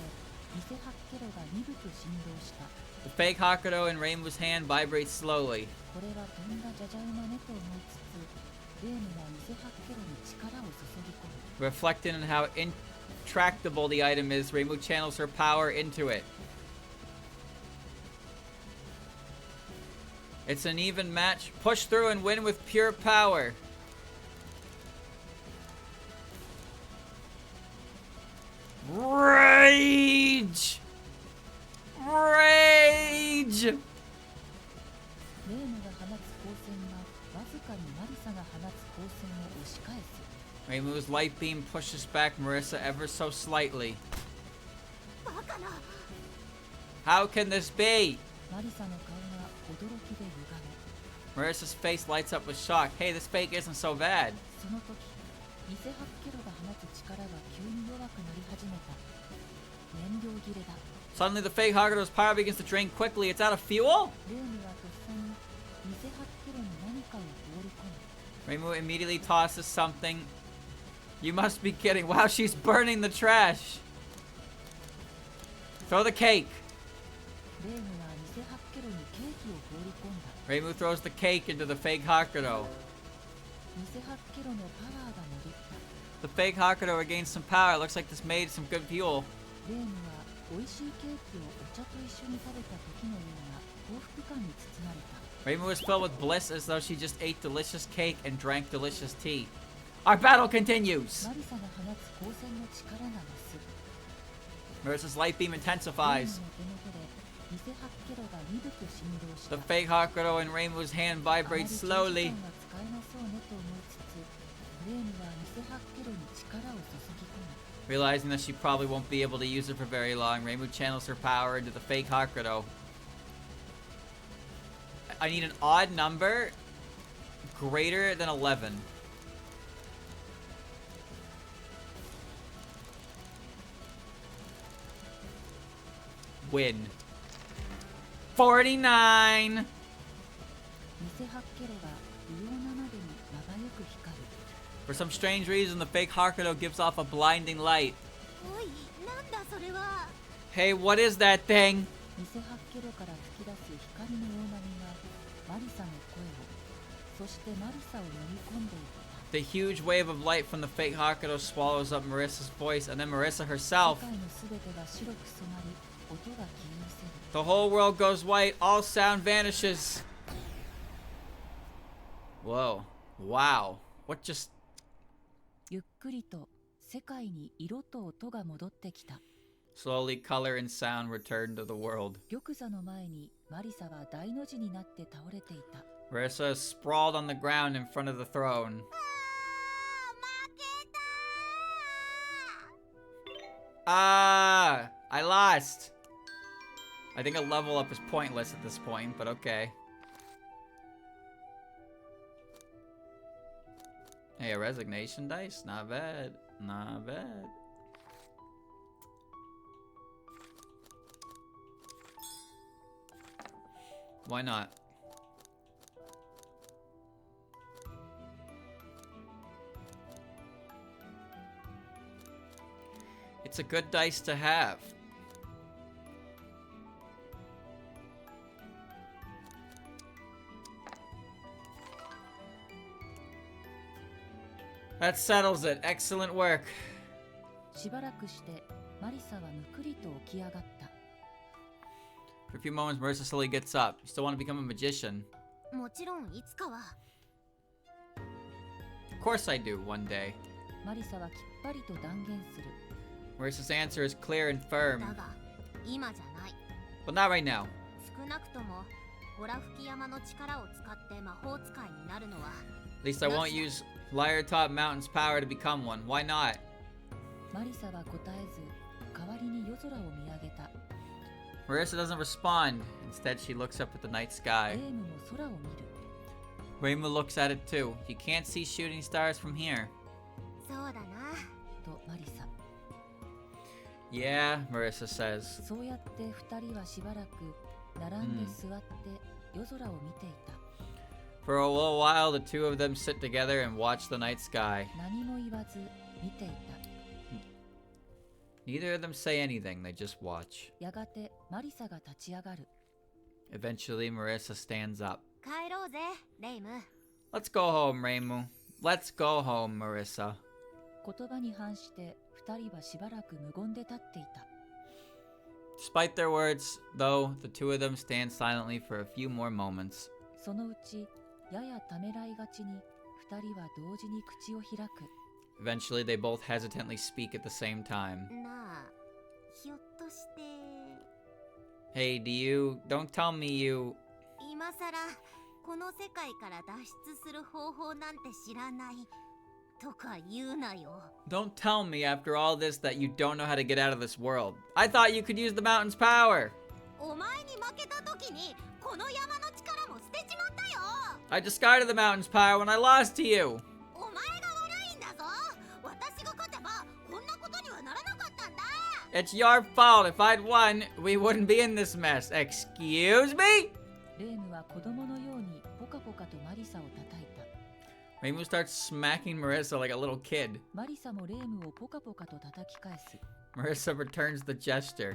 偽ハッケロが鈍く振動した。 The fake Hakudo in Reimu's hand vibrates slowly. これは飛んだじゃじゃ馬ねと思いつつ、レームは偽ハッケロに力を注ぎ込む。 Reflecting on how intractable the item is, Reimu channels her power into it. It's an even match. Push through and win with pure power. Rage! Rage! レームが放つ光線がわずかにマリサが放つ光線を押し返す。 Reimu's light beam pushes back Marisa ever so slightly. バカな。 How can this be? マリサの顔が驚きで歪む。 Marisa's face lights up with shock. Hey, this fake isn't so bad. その時、偽ハッケロが放つ力が急に弱くなり始めた。燃料切れだ。 Suddenly, the fake Hakudo's power begins to drain quickly. It's out of fuel? レームはとっさに偽ハッケロに何かを放り込む。 Reimu immediately tosses something. You must be kidding. Wow, she's burning the trash. Throw the cake. レームは偽ハッケロにケーキを放り Reimu throws the cake into the fake Hakuto. 偽ハッケロのパワーが戻った。 The fake Hakuto regains some power. Looks like this made some good fuel. レームは美味しいケーキをお茶と一緒に食べた時のような幸福感に包まれた。 Reimu is filled with bliss as though she just ate delicious cake and drank delicious tea. Our battle continues! マリサが放つ光線の力が増す。 Marisa's light beam レーム intensifies. の手元で偽ハッケロが鈍く振動した。 The fake Hakuto in Reimu's hand あまり vibrates 長時 slowly. 間は使えなそうねと思いつつ、レームは偽ハッケロに力を注ぎ込む。 Realizing that she probably won't be able to use it for very long, Reimu channels her power into the fake Hakuto. I need an odd number greater than 11. Win. 49! 偽ハッケロが異様なまでに輝く光る。 For some strange reason, the fake Hakuto gives off a blinding light. おい、なんだそれは。 Hey, what is that thing? 偽ハッケロから吹き出す光の大波がマリサの声を、そしてマリサを飲み込んでいった。 The huge wave of light from the fake Hakuto swallows up Marisa's voice, and then Marisa 世 herself. 界のすべてが白く染まり、音が消え失せる。 The whole world goes white, all sound vanishes. Whoa. Wow. What just... ゆっくりと世界に色と音が戻ってきた。 Slowly, color and sound return to the world. 玉座の前にマリサは大の字になって倒れていた。 Marisa is sprawled on the ground in front of the throne. 負けた Ah! I lost! I think a level up is pointless at this point, but okay. Hey, a resignation dice? Not bad. Not bad. Why not? It's a good dice to have. That settles it. Excellent work. しばらくしてマリサはむくりと起き上がった。 For a few moments, Marisa slowly gets up. You still want to become a magician? もちろんいつかは。 Of course I do, one day. マリサはきっぱりと断言する。 Marisa's answer is clear and firm. だが、今じゃない。 But not right now. 少なくとも、ホラ吹き山の力を使って魔法使いになるのは、 At least I won't use Liartop Mountain's power to become one. Why not? マリサは答えず、代わりに夜空を見上げた。 Marisa doesn't respond. Instead, she looks up at the night レ sky. ームも空を見る。 Reimu looks at it too. You can't see shooting stars from here. そうだな。とマリサ。 Yeah, Marisa says. そうやって二人はしばらく並んで座って夜空を見ていた。 For a little while, the two of them sit together and watch the night sky. 何も言わず見ていた。 Neither of them say anything, they just watch. やがてマリサが立ち上がる。 Eventually, Marisa stands up. 帰ろうぜ、レイム。 Let's go home, Reimu. Let's go home, Marisa. 言葉に反して二人はしばらく無言で立っていた。 Despite their words, though, the two of them stand silently for a few more moments. そのうちややためらいがちに二人は同時に口を開く。 Eventually, they both hesitantly speak at the same time. なあ、ひょっとして、 Hey, don't tell me you... 今さらこの世界から脱出する方法なんて知らないとか言うなよ。 Don't tell me after all this that you don't know how to get out of this world. I thought you could use the mountain's power. お前に負けた時にこの山の力も捨てちまったよ。 I discarded the mountain's power when I lost to you. お前が悪いんだぞ。私が勝てばこんなことにはならなかったんだ。 It's your fault. If I'd won, we wouldn't be in this mess. Excuse me? レームは子供のようにポカポカとマリサを叩いた。 Reimu starts smacking Marisa like a little kid. マリサもレームをポカポカと叩き返す。 Marisa returns the gesture.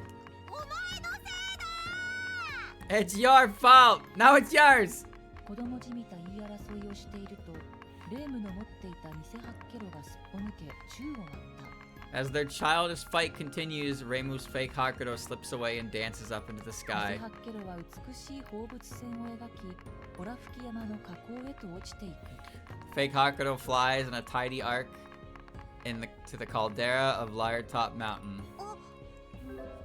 お前のせいだ。 It's your fault. Now it's yours. 子供じみた言い争いをしていると、レームの持っていた偽ハッケロがすっぽ抜け宙を舞った。As their childish fight continues, Reimu's fake Hakuto slips away and dances up into the 偽 sky. ハッケロは美しい放物線を描き、ホラ吹き山の河口へと落ちていく。Fake Hakuto flies in a tidy arc to the caldera of Liartop Mountain.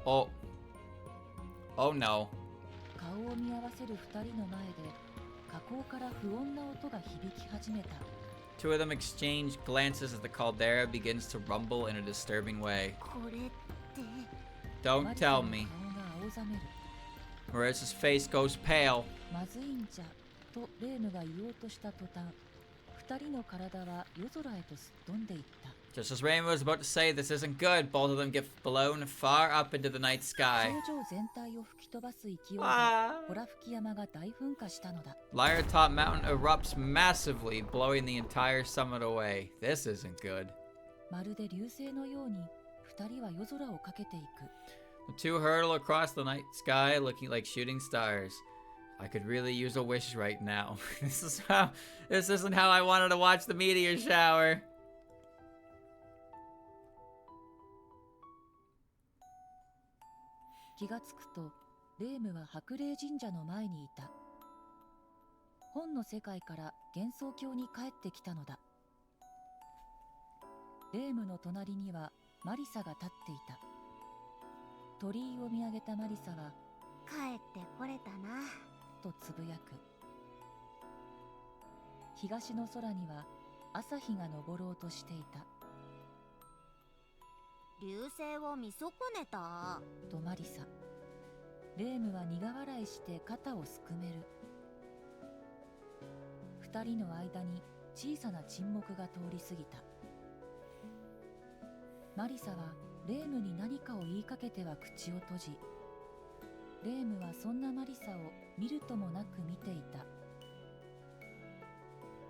Oh. Oh no. 顔を見合わせる二人の前で、河口から不穏な音が響き始めた。Two of them exchange glances as the caldera begins to rumble in a disturbing way. これって Don't tell me. 顔が青ざめる。 Marisa's face goes pale. まずいんじゃとレームが言おうとした途端、二人の体は夜空へとすっ飛んでいった。Just as Reimu was about to say this isn't good, both of them get blown far up into the night sky. 頂上全体を吹き飛ばす勢いで、Ah. ホラ吹き山が大噴火したのだ。 Liartop Mountain erupts massively, blowing the entire summit away. This isn't good. まるで流星のように二人は夜空をかけていく。 The two hurtle across the night sky, looking like shooting stars. I could really use a wish right now. This isn't how I wanted to watch the meteor shower. 気がつくと、レームは白霊神社の前にいた。本の世界から幻想郷に帰ってきたのだ。レームの隣にはマリサが立っていた。鳥居を見上げたマリサは、帰ってこれたなとつぶやく。東の空には朝日が昇ろうとしていた。流星を見損ねたとマリサ。レームは苦笑いして肩をすくめる。二人の間に小さな沈黙が通り過ぎた。マリサはレームに何かを言いかけては口を閉じ、レームはそんなマリサを見るともなく見てい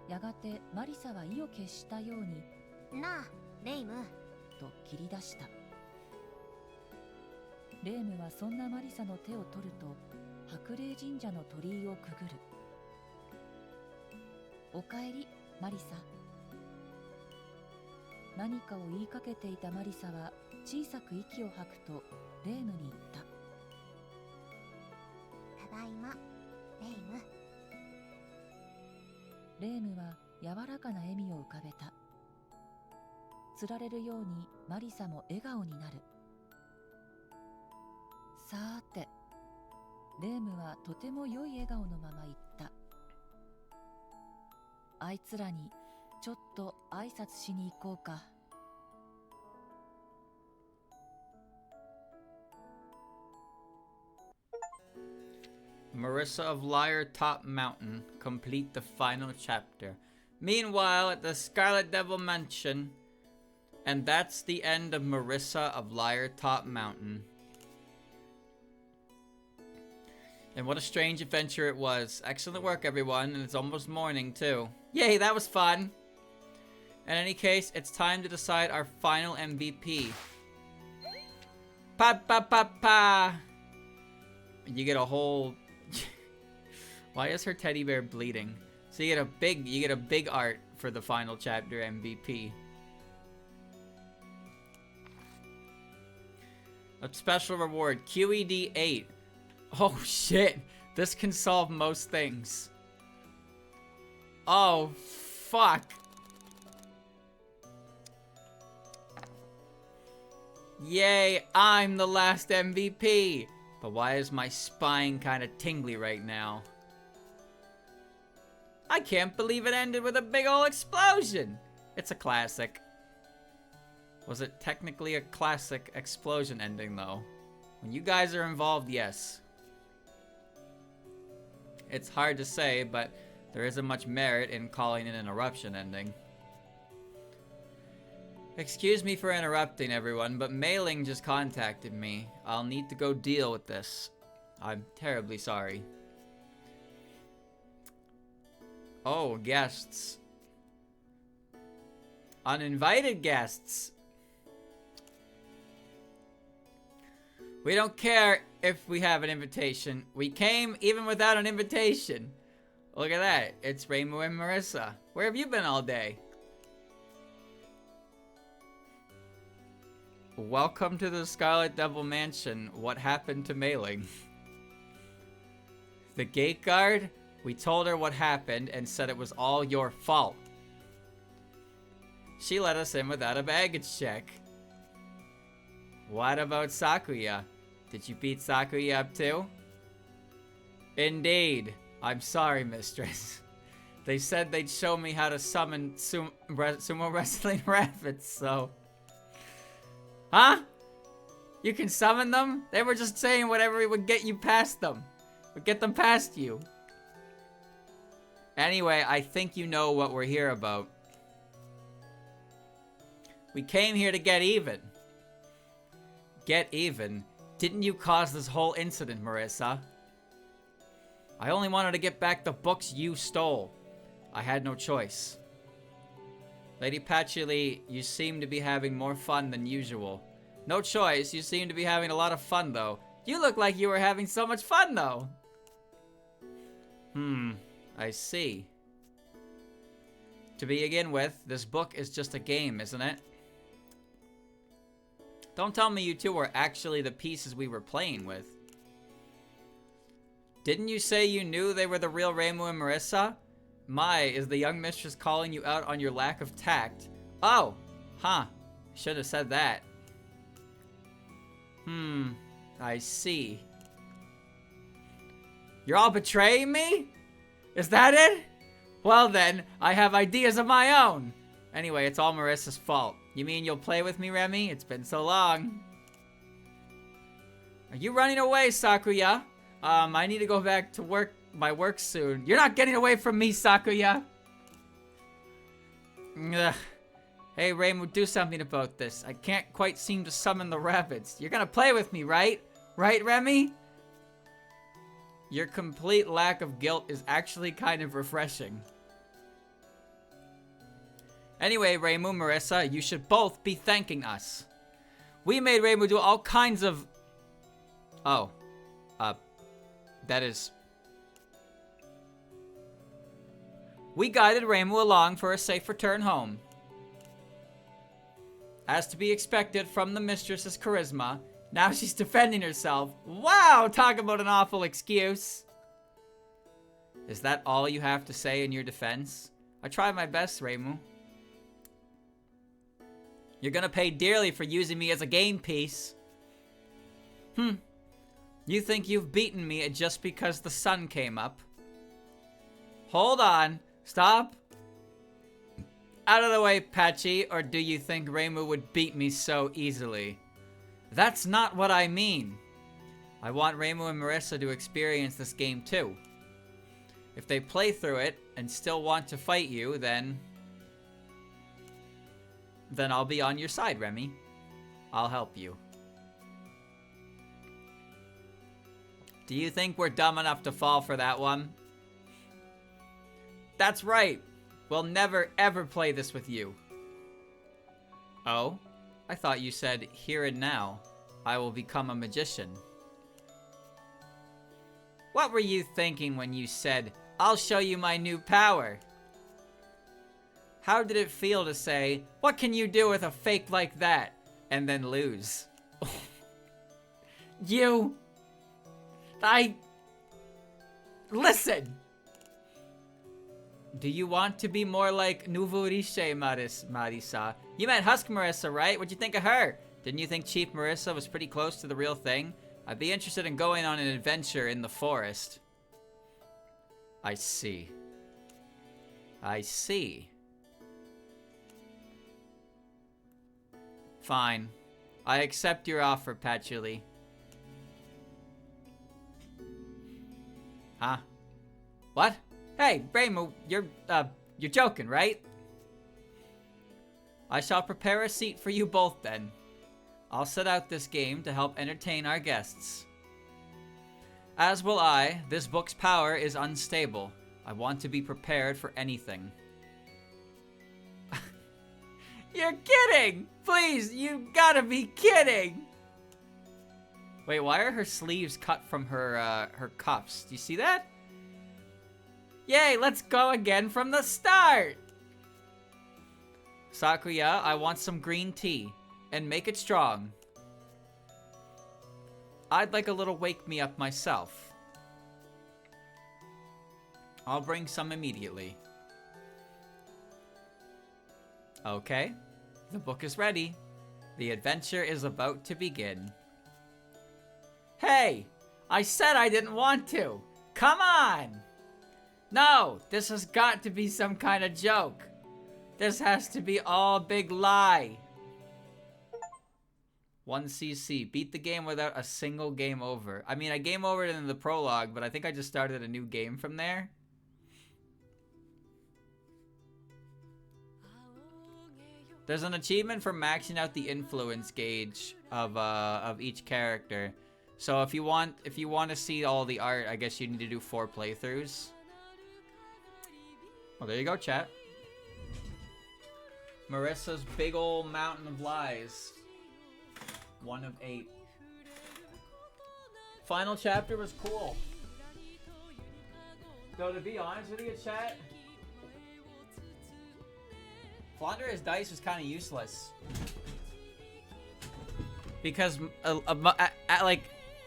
た。やがてマリサは意を決したように、なあレイムと切り出した。レームはそんなマリサの手を取ると、白霊神社の鳥居をくぐる。おかえり、マリサ。何かを言いかけていたマリサは小さく息を吐くと、レームに言った。ただいまレイム。レームは柔らかな笑みを浮かべた。つられるようにマリサも笑顔になる。さーて、レームはとても良い笑顔のまま言った。あいつらにちょっと挨拶しに行こうか。Marisa of Liartop Mountain complete the final chapter. Meanwhile, at the Scarlet Devil Mansion, and that's the end of Marisa of Liartop Mountain. And what a strange adventure it was. Excellent work, everyone, and it's almost morning, too. Yay, that was fun! In any case, it's time to decide our final MVP. Pa pa pa pa! You get a whole... Why is her teddy bear bleeding? So you get a big art for the final chapter MVP. A special reward, QED 8. Oh shit, this can solve most things. Oh fuck. Yay, I'm the last MVP. But why is my spine kind of tingly right now? I can't believe it ended with a big ol' explosion. It's a classic. Was it technically a classic explosion ending though? When you guys are involved, yes. It's hard to say, but there isn't much merit in calling it an eruption ending. Excuse me for interrupting everyone, but Mailing just contacted me. I'll need to go deal with this. I'm terribly sorry. Oh, guests. Uninvited guests. We don't care if we have an invitation. We came even without an invitation. Look at that. It's Reimu and Marisa. Where have you been all day? Welcome to the Scarlet Devil Mansion. What happened to Mailing? The gate guard? We told her what happened and said it was all your fault. She let us in without a baggage check. What about Sakuya? Did you beat Sakuya up too? Indeed. I'm sorry, mistress. They said they'd show me how to summon sumo wrestling rabbits, so... Huh? You can summon them? They were just saying whatever would get you past them. Would get them past you. Anyway, I think you know what we're here about. We came here to get even. Get even? Didn't you cause this whole incident, Marisa? I only wanted to get back the books you stole. I had no choice. Lady Patchouli, you seem to be having more fun than usual. No choice, you seem to be having a lot of fun though. You look like you were having so much fun though. I see. To begin with, this book is just a game, isn't it? Don't tell me you two were actually the pieces we were playing with. Didn't you say you knew they were the real Reimu and Marisa? My, is the young mistress calling you out on your lack of tact? Oh, huh. Should have said that. I see. You're all betraying me? Is that it? Well then, I have ideas of my own. Anyway, it's all Marisa's fault. You mean you'll play with me, Remy? It's been so long. Are you running away, Sakuya? I need to go back to my work soon. You're not getting away from me, Sakuya! Ugh. Hey, Reimu, do something about this. I can't quite seem to summon the rabbits. You're gonna play with me, right? Right, Remy? Your complete lack of guilt is actually kind of refreshing. Anyway, Reimu, Marisa, you should both be thanking us. We made Reimu do all kinds of... Oh. That is... We guided Reimu along for a safe return home. As to be expected from the mistress's charisma, now she's defending herself. Wow, talk about an awful excuse. Is that all you have to say in your defense? I tried my best, Reimu. You're gonna pay dearly for using me as a game piece. You think you've beaten me just because the sun came up? Hold on. Stop. Out of the way, Patchy, or do you think Reimu would beat me so easily? That's not what I mean. I want Reimu and Marisa to experience this game too. If they play through it and still want to fight you, then I'll be on your side, Remy. I'll help you. Do you think we're dumb enough to fall for that one? That's right. We'll never ever play this with you. Oh? I thought you said, here and now, I will become a magician. What were you thinking when you said, I'll show you my new power? How did it feel to say, what can you do with a fake like that? And then lose. Listen! Do you want to be more like Nuvurishe Marisa? You met Husk Marisa, right? What'd you think of her? Didn't you think Chief Marisa was pretty close to the real thing? I'd be interested in going on an adventure in the forest. I see. I see. Fine. I accept your offer, Patchouli. Huh? What? Hey, Reimu, you're joking, right? I shall prepare a seat for you both then. I'll set out this game to help entertain our guests. As will I. This book's power is unstable. I want to be prepared for anything. You're kidding! Please, you gotta be kidding! Wait, why are her sleeves cut from her cuffs? Do you see that? Yay, let's go again from the start! Sakuya, I want some green tea. And make it strong. I'd like a little wake me up myself. I'll bring some immediately. Okay, the book is ready. The adventure is about to begin. Hey! I said I didn't want to! Come on! No! This has got to be some kind of joke. This has to be all a big lie. 1cc. Beat the game without a single game over. I mean, I game overed in the prologue, but I think I just started a new game from there. There's an achievement for maxing out the influence gauge of each character. So if you want to see all the art, I guess you need to do 4 playthroughs. Well, there you go, chat. Marisa's big old mountain of lies. 1 of 8. Final chapter was cool. Though to be honest with you, chat, Flaunder's dice was kind of useless. Because like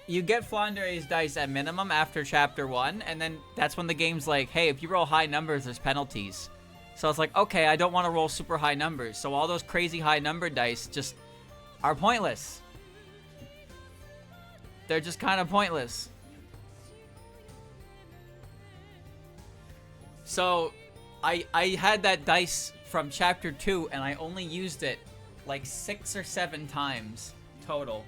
you get Flaunder's dice at minimum after chapter 1, and then that's when the game's like, hey, if you roll high numbers, there's penalties. So it's like, okay, I don't want to roll super high numbers. So all those crazy high number dice just are pointless. They're just kind of pointless. So I had that dice from chapter 2 and I only used it like 6 or 7 times total.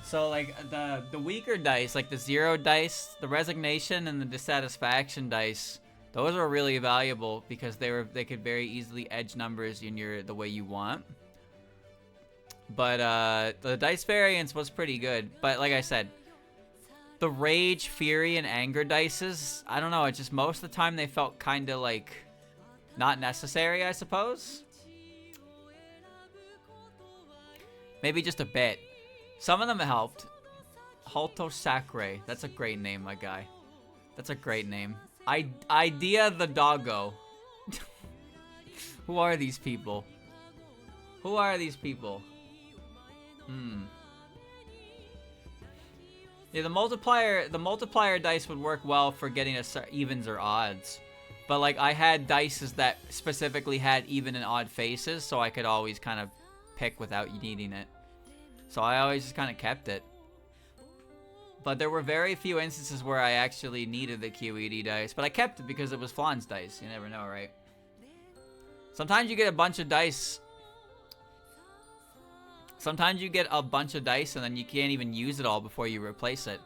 So like the weaker dice, like the 0 dice, the resignation and the dissatisfaction dice, those are really valuable because they could very easily edge numbers in the way you want. But the dice variance was pretty good. But like I said, the rage, fury, and anger dices, I don't know, it's just most of the time they felt kind of like not necessary, I suppose. Maybe just a bit. Some of them helped. Halto Sacre. That's a great name, my guy. That's a great name. Idea the doggo. Who are these people? Who are these people? Yeah, the multiplier dice would work well for getting evens or odds. But like I had dices that specifically had even and odd faces, so I could always kind of pick without needing it. So I always just kind of kept it. But there were very few instances where I actually needed the QED dice, but I kept it because it was Flaun's dice. You never know, right? Sometimes you get a bunch of dice. Sometimes you get a bunch of dice and then you can't even use it all before you replace it.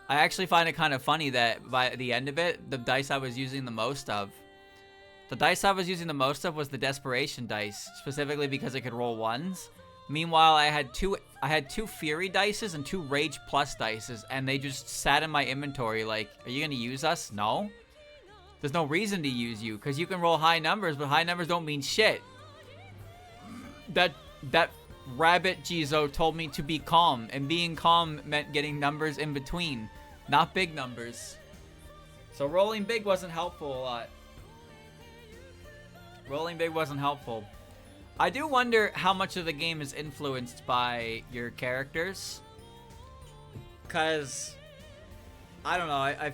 I actually find it kind of funny that by the end of it, the dice I was using the most of was the desperation dice, specifically because it could roll 1s. Meanwhile, I had two fury dices and 2 rage plus dices, and they just sat in my inventory like, are you gonna use us? No. There's no reason to use you, because you can roll high numbers, but high numbers don't mean shit. That rabbit Jizo told me to be calm, and being calm meant getting numbers in between, not big numbers. So rolling big wasn't helpful a lot. Rolling big wasn't helpful. I do wonder how much of the game is influenced by your characters. Cause I don't know,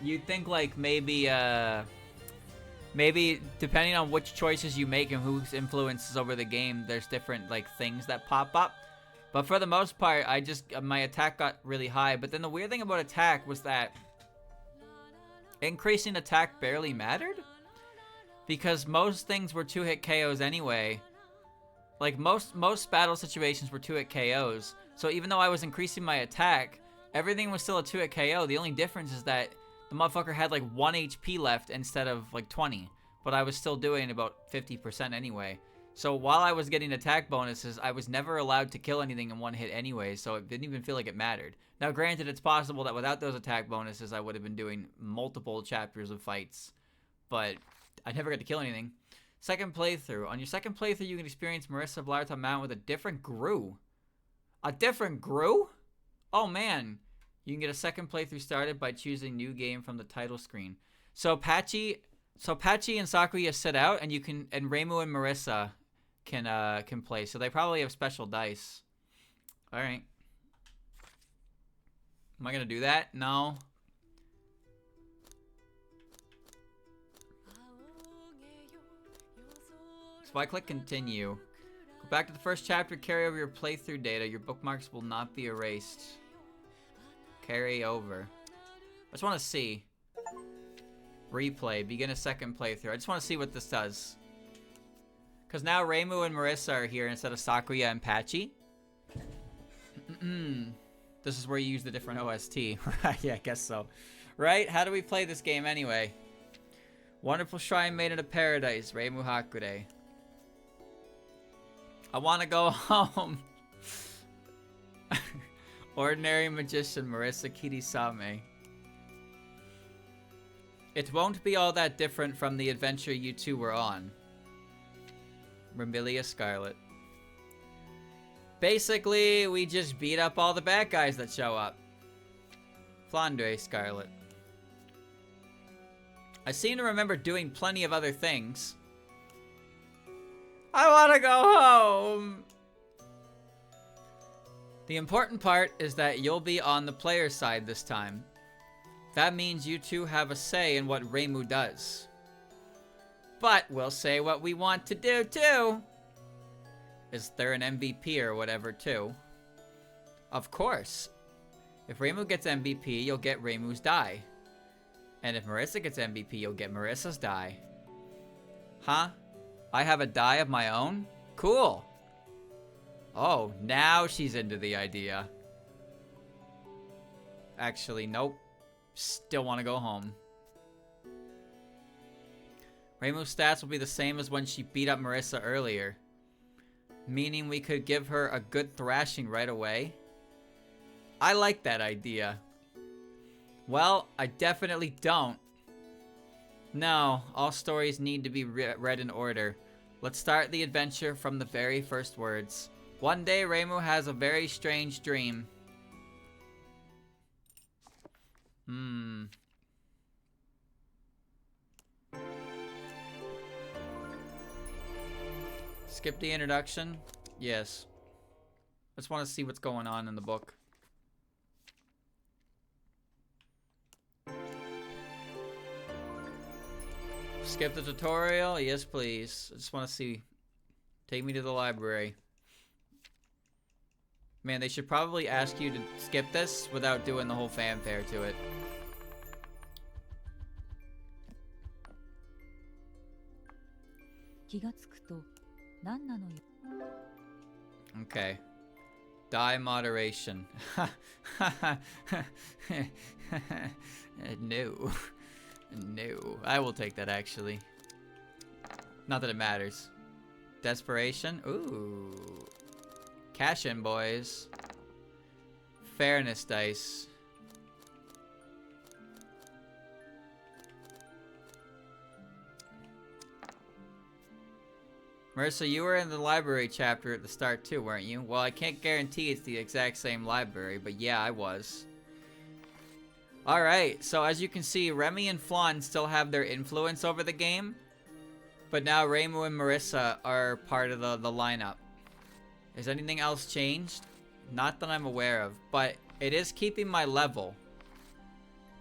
you'd think like maybe depending on which choices you make and whose influences over the game, there's different like things that pop up. But for the most part, my attack got really high. But then the weird thing about attack was that increasing attack barely mattered. Because most things were 2-hit KOs anyway. Like most battle situations were 2-hit KOs. So even though I was increasing my attack, everything was still a 2-hit KO. The only difference is that the motherfucker had like 1 HP left instead of like 20. But I was still doing about 50% anyway. So while I was getting attack bonuses, I was never allowed to kill anything in 1 hit anyway. So it didn't even feel like it mattered. Now granted, it's possible that without those attack bonuses, I would have been doing multiple chapters of fights. But I never got to kill anything. Second playthrough. On your second playthrough, you can experience Marisa of Liartop Mountain with a different Gru. A different Gru? Oh man. You can get a second playthrough started by choosing new game from the title screen. So Patchy and Sakuya sit out, and Reimu and Marisa can play. So they probably have special dice. All right. Am I gonna do that? No. So if I click continue, go back to the first chapter, carry over your playthrough data. Your bookmarks will not be erased. Carry over. I just want to see. Replay. Begin a second playthrough. I just want to see what this does. Because now Reimu and Marisa are here instead of Sakuya and Patchy. This is where you use the different OST. Yeah, I guess so. Right? How do we play this game anyway? Wonderful Shrine Maiden of Paradise. Reimu Hakure. I want to go home. Ordinary Magician Marisa Kirisame. It won't be all that different from the adventure you two were on. Remilia Scarlet. Basically, we just beat up all the bad guys that show up. Flandre Scarlet. I seem to remember doing plenty of other things. I want to go home! The important part is that you'll be on the player's side this time. That means you two have a say in what Reimu does. But we'll say what we want to do too. Is there an MVP or whatever too? Of course. If Reimu gets MVP, you'll get Reimu's die. And if Marisa gets MVP, you'll get Marisa's die. Huh? I have a die of my own? Cool. Oh, now she's into the idea. Actually, nope. Still want to go home. Reimu's stats will be the same as when she beat up Marisa earlier. Meaning we could give her a good thrashing right away. I like that idea. Well, I definitely don't. No, all stories need to be read in order. Let's start the adventure from the very first words. One day, Reimu has a very strange dream. Skip the introduction? Yes. I just want to see what's going on in the book. Skip the tutorial? Yes, please. I just want to see. Take me to the library. Man, they should probably ask you to skip this without doing the whole fanfare to it. Okay. Die moderation. No. No. I will take that, actually. Not that it matters. Desperation? Ooh. Cash in, boys. Fairness dice. Marisa, you were in the library chapter at the start too, weren't you? Well, I can't guarantee it's the exact same library, but yeah, I was. Alright, so as you can see, Remy and Flan still have their influence over the game, but now Reimu and Marisa are part of the lineup. Has anything else changed? Not that I'm aware of, but it is keeping my level.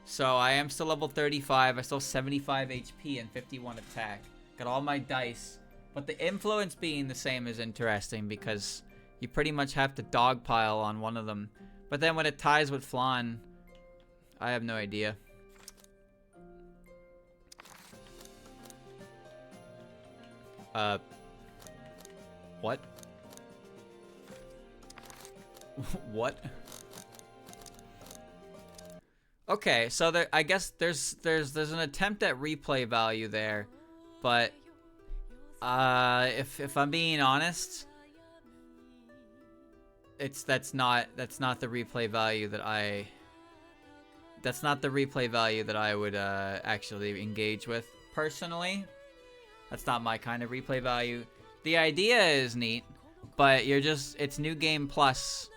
So I am still level 35, I still have 75 HP and 51 attack. Got all my dice. But the influence being the same is interesting because you pretty much have to dogpile on one of them. But then when it ties with Flan, I have no idea. What? What? Okay, so there, I guess there's an attempt at replay value there, but if I'm being honest, that's not the replay value that I would actually engage with personally. That's not my kind of replay value. The idea is neat, but it's new game plus.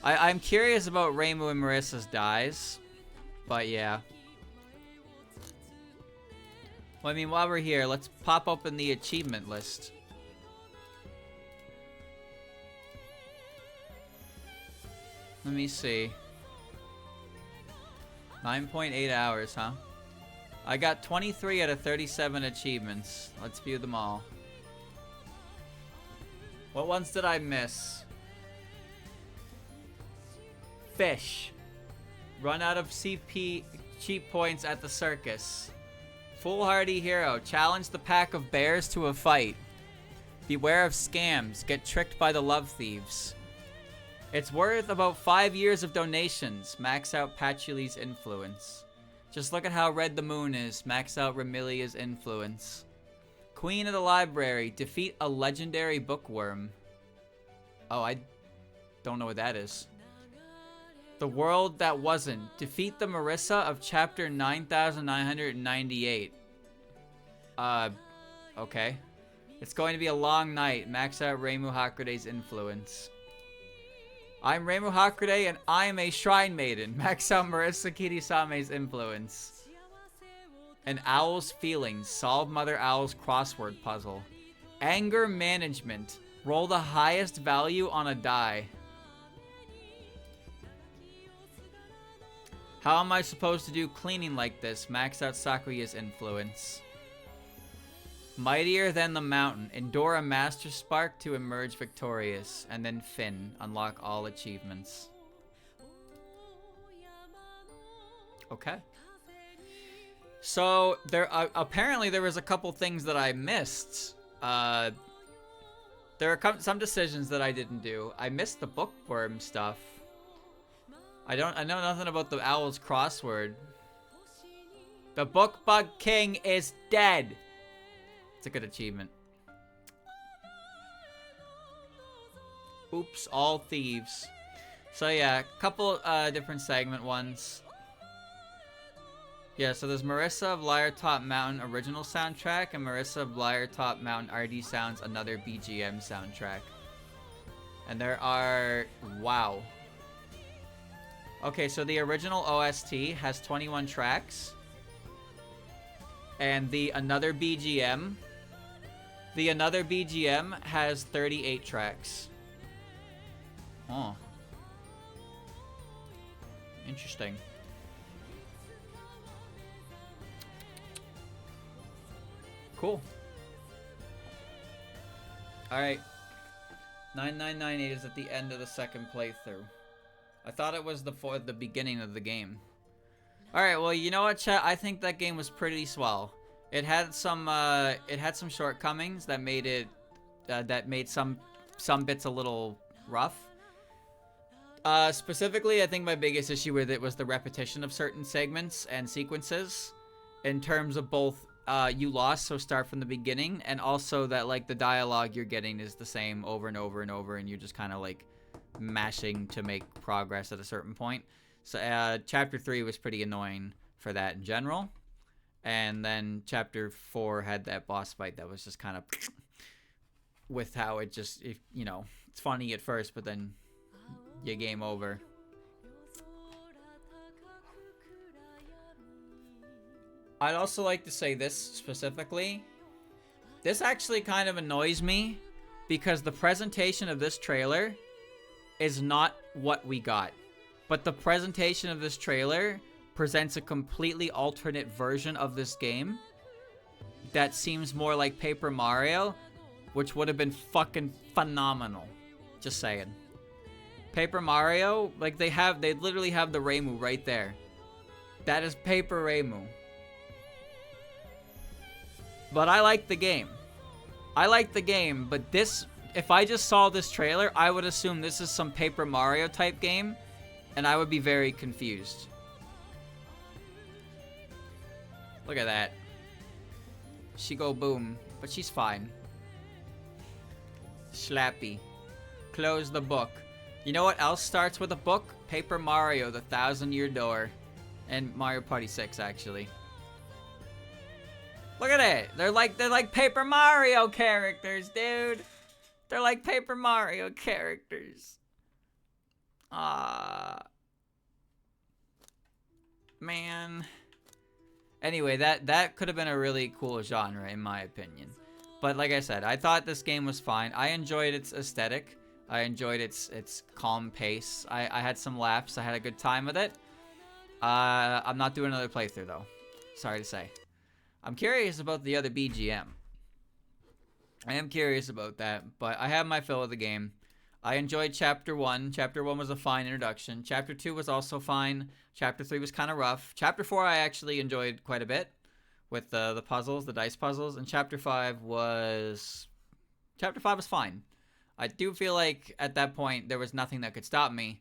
I'm curious about Reimu and Marisa's dies. But yeah. Well, I mean, while we're here, let's pop open the achievement list. Let me see. 9.8 hours, huh? I got 23 out of 37 achievements. Let's view them all. What ones did I miss? Fish. Run out of CP cheap points at the circus. Foolhardy hero. Challenge the pack of bears to a fight. Beware of scams. Get tricked by the love thieves. It's worth about 5 years of donations. Max out Pachuli's influence. Just look at how red the moon is. Max out Remilia's influence. Queen of the Library. Defeat a legendary bookworm. Oh, I don't know what that is. The World That Wasn't. Defeat the Marisa of chapter 9998. Okay. It's going to be a long night. Max out Reimu Hakure's influence. I'm Reimu Hakurei and I am a shrine maiden. Max out Marisa Kirisame's influence. An owl's feelings. Solve Mother Owl's crossword puzzle. Anger management. Roll the highest value on a die. How am I supposed to do cleaning like this? Max out Sakuya's influence. Mightier than the mountain. Endure a master spark to emerge victorious. And then Finn. Unlock all achievements. Okay. So, there apparently there was a couple things that I missed. There are some decisions that I didn't do. I missed the bookworm stuff. I know nothing about the owl's crossword. The book bug king is dead. It's a good achievement. Oops, all thieves. So yeah, a couple different segment ones. Yeah, so there's Marisa of Liartop Mountain original soundtrack and Marisa of Liartop Mountain RD Sounds another BGM soundtrack. And there are... wow. Okay, so the original OST has 21 tracks. And the another BGM has 38 tracks. Oh. Interesting. Cool. Alright. 9998 is at the end of the second playthrough. I thought it was the beginning of the game. Alright, well, you know what, chat? I think that game was pretty swell. It had some shortcomings that made it that made some bits a little rough. Specifically, I think my biggest issue with it was the repetition of certain segments and sequences in terms of both you lost, so start from the beginning, and also that like the dialogue you're getting is the same over and over and over, and you're just kind of like mashing to make progress at a certain point. So chapter 3 was pretty annoying for that in general. And then chapter 4 had that boss fight that was just kind of with how it just, you know, it's funny at first, but then you game over. I'd also like to say this specifically. This actually kind of annoys me because the presentation of this trailer is not what we got. But the presentation of this trailer presents a completely alternate version of this game that seems more like Paper Mario, which would have been fucking phenomenal. Just saying. Paper Mario, like they literally have the Reimu right there. That is Paper Reimu. But I like the game. But this, if I just saw this trailer, I would assume this is some Paper Mario type game, and I would be very confused. Look at that. She go boom, but she's fine. Slappy. Close the book. You know what else starts with a book? Paper Mario, the 1,000-Year Door. And Mario Party 6, actually. Look at it. They're like Paper Mario characters, dude. They're like Paper Mario characters. Man. Anyway, that could have been a really cool genre in my opinion. But like I said, I thought this game was fine. I enjoyed its aesthetic. I enjoyed its calm pace. I had some laughs. I had a good time with it. I'm not doing another playthrough though. Sorry to say. I'm curious about the other BGM. I am curious about that, but I have my fill of the game. I enjoyed Chapter 1. Chapter 1 was a fine introduction. Chapter 2 was also fine. Chapter 3 was kind of rough. Chapter 4 I actually enjoyed quite a bit with the puzzles, the dice puzzles. And Chapter 5 was fine. I do feel like at that point there was nothing that could stop me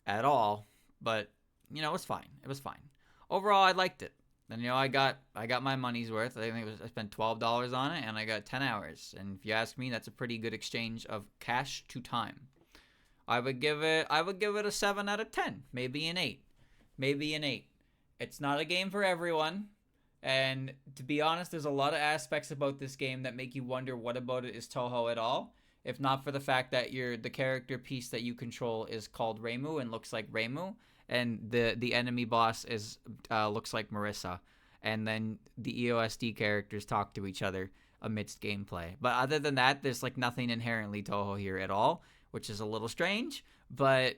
at all, but you know, it was fine. It was fine. Overall, I liked it. And you know, I got my money's worth. I think I spent $12 on it, and I got 10 hours. And if you ask me, that's a pretty good exchange of cash to time. I would give it a 7 out of 10, maybe an 8, maybe an 8. It's not a game for everyone, and to be honest, there's a lot of aspects about this game that make you wonder what about it is Toho at all. If not for the fact that the character piece that you control is called Reimu and looks like Reimu. And the enemy boss looks like Marisa, and then the EOSD characters talk to each other amidst gameplay. But other than that, there's like nothing inherently Toho here at all, which is a little strange. But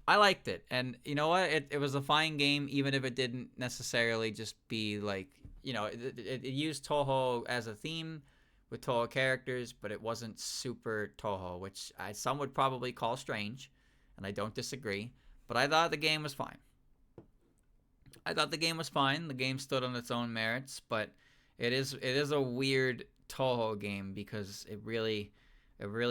I liked it, and you know what? It was a fine game, even if it didn't necessarily just be like, you know, it used Toho as a theme with Toho characters, but it wasn't super Toho, which some would probably call strange, and I don't disagree. But I thought the game was fine. The game stood on its own merits, but it is a weird Toho game because it really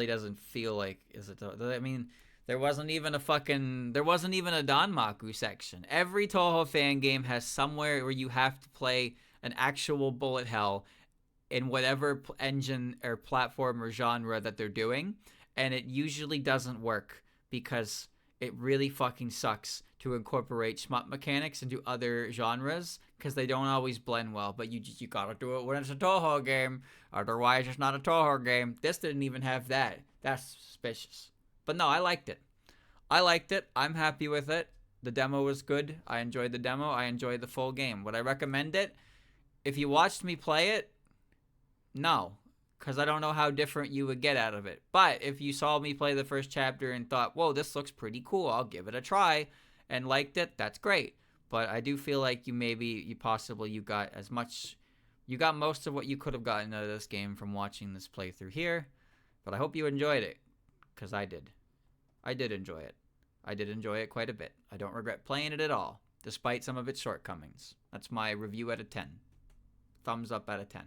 doesn't feel like is it. I mean, there wasn't even a Danmaku section. Every Toho fan game has somewhere where you have to play an actual bullet hell in whatever engine or platform or genre that they're doing, and it usually doesn't work because it really fucking sucks to incorporate shmup mechanics into other genres because they don't always blend well. But you gotta do it when it's a Toho game, otherwise it's not a Toho game. This didn't even have that. That's suspicious. But no, I liked it. I'm happy with it. The demo was good. I enjoyed the demo. I enjoyed the full game. Would I recommend it? If you watched me play it, no. Because I don't know how different you would get out of it. But if you saw me play the first chapter and thought, whoa, this looks pretty cool, I'll give it a try, and liked it, that's great. But I do feel like you got most of what you could have gotten out of this game from watching this playthrough here. But I hope you enjoyed it, because I did. I did enjoy it. I did enjoy it quite a bit. I don't regret playing it at all, despite some of its shortcomings. That's my review out of 10. Thumbs up out of 10.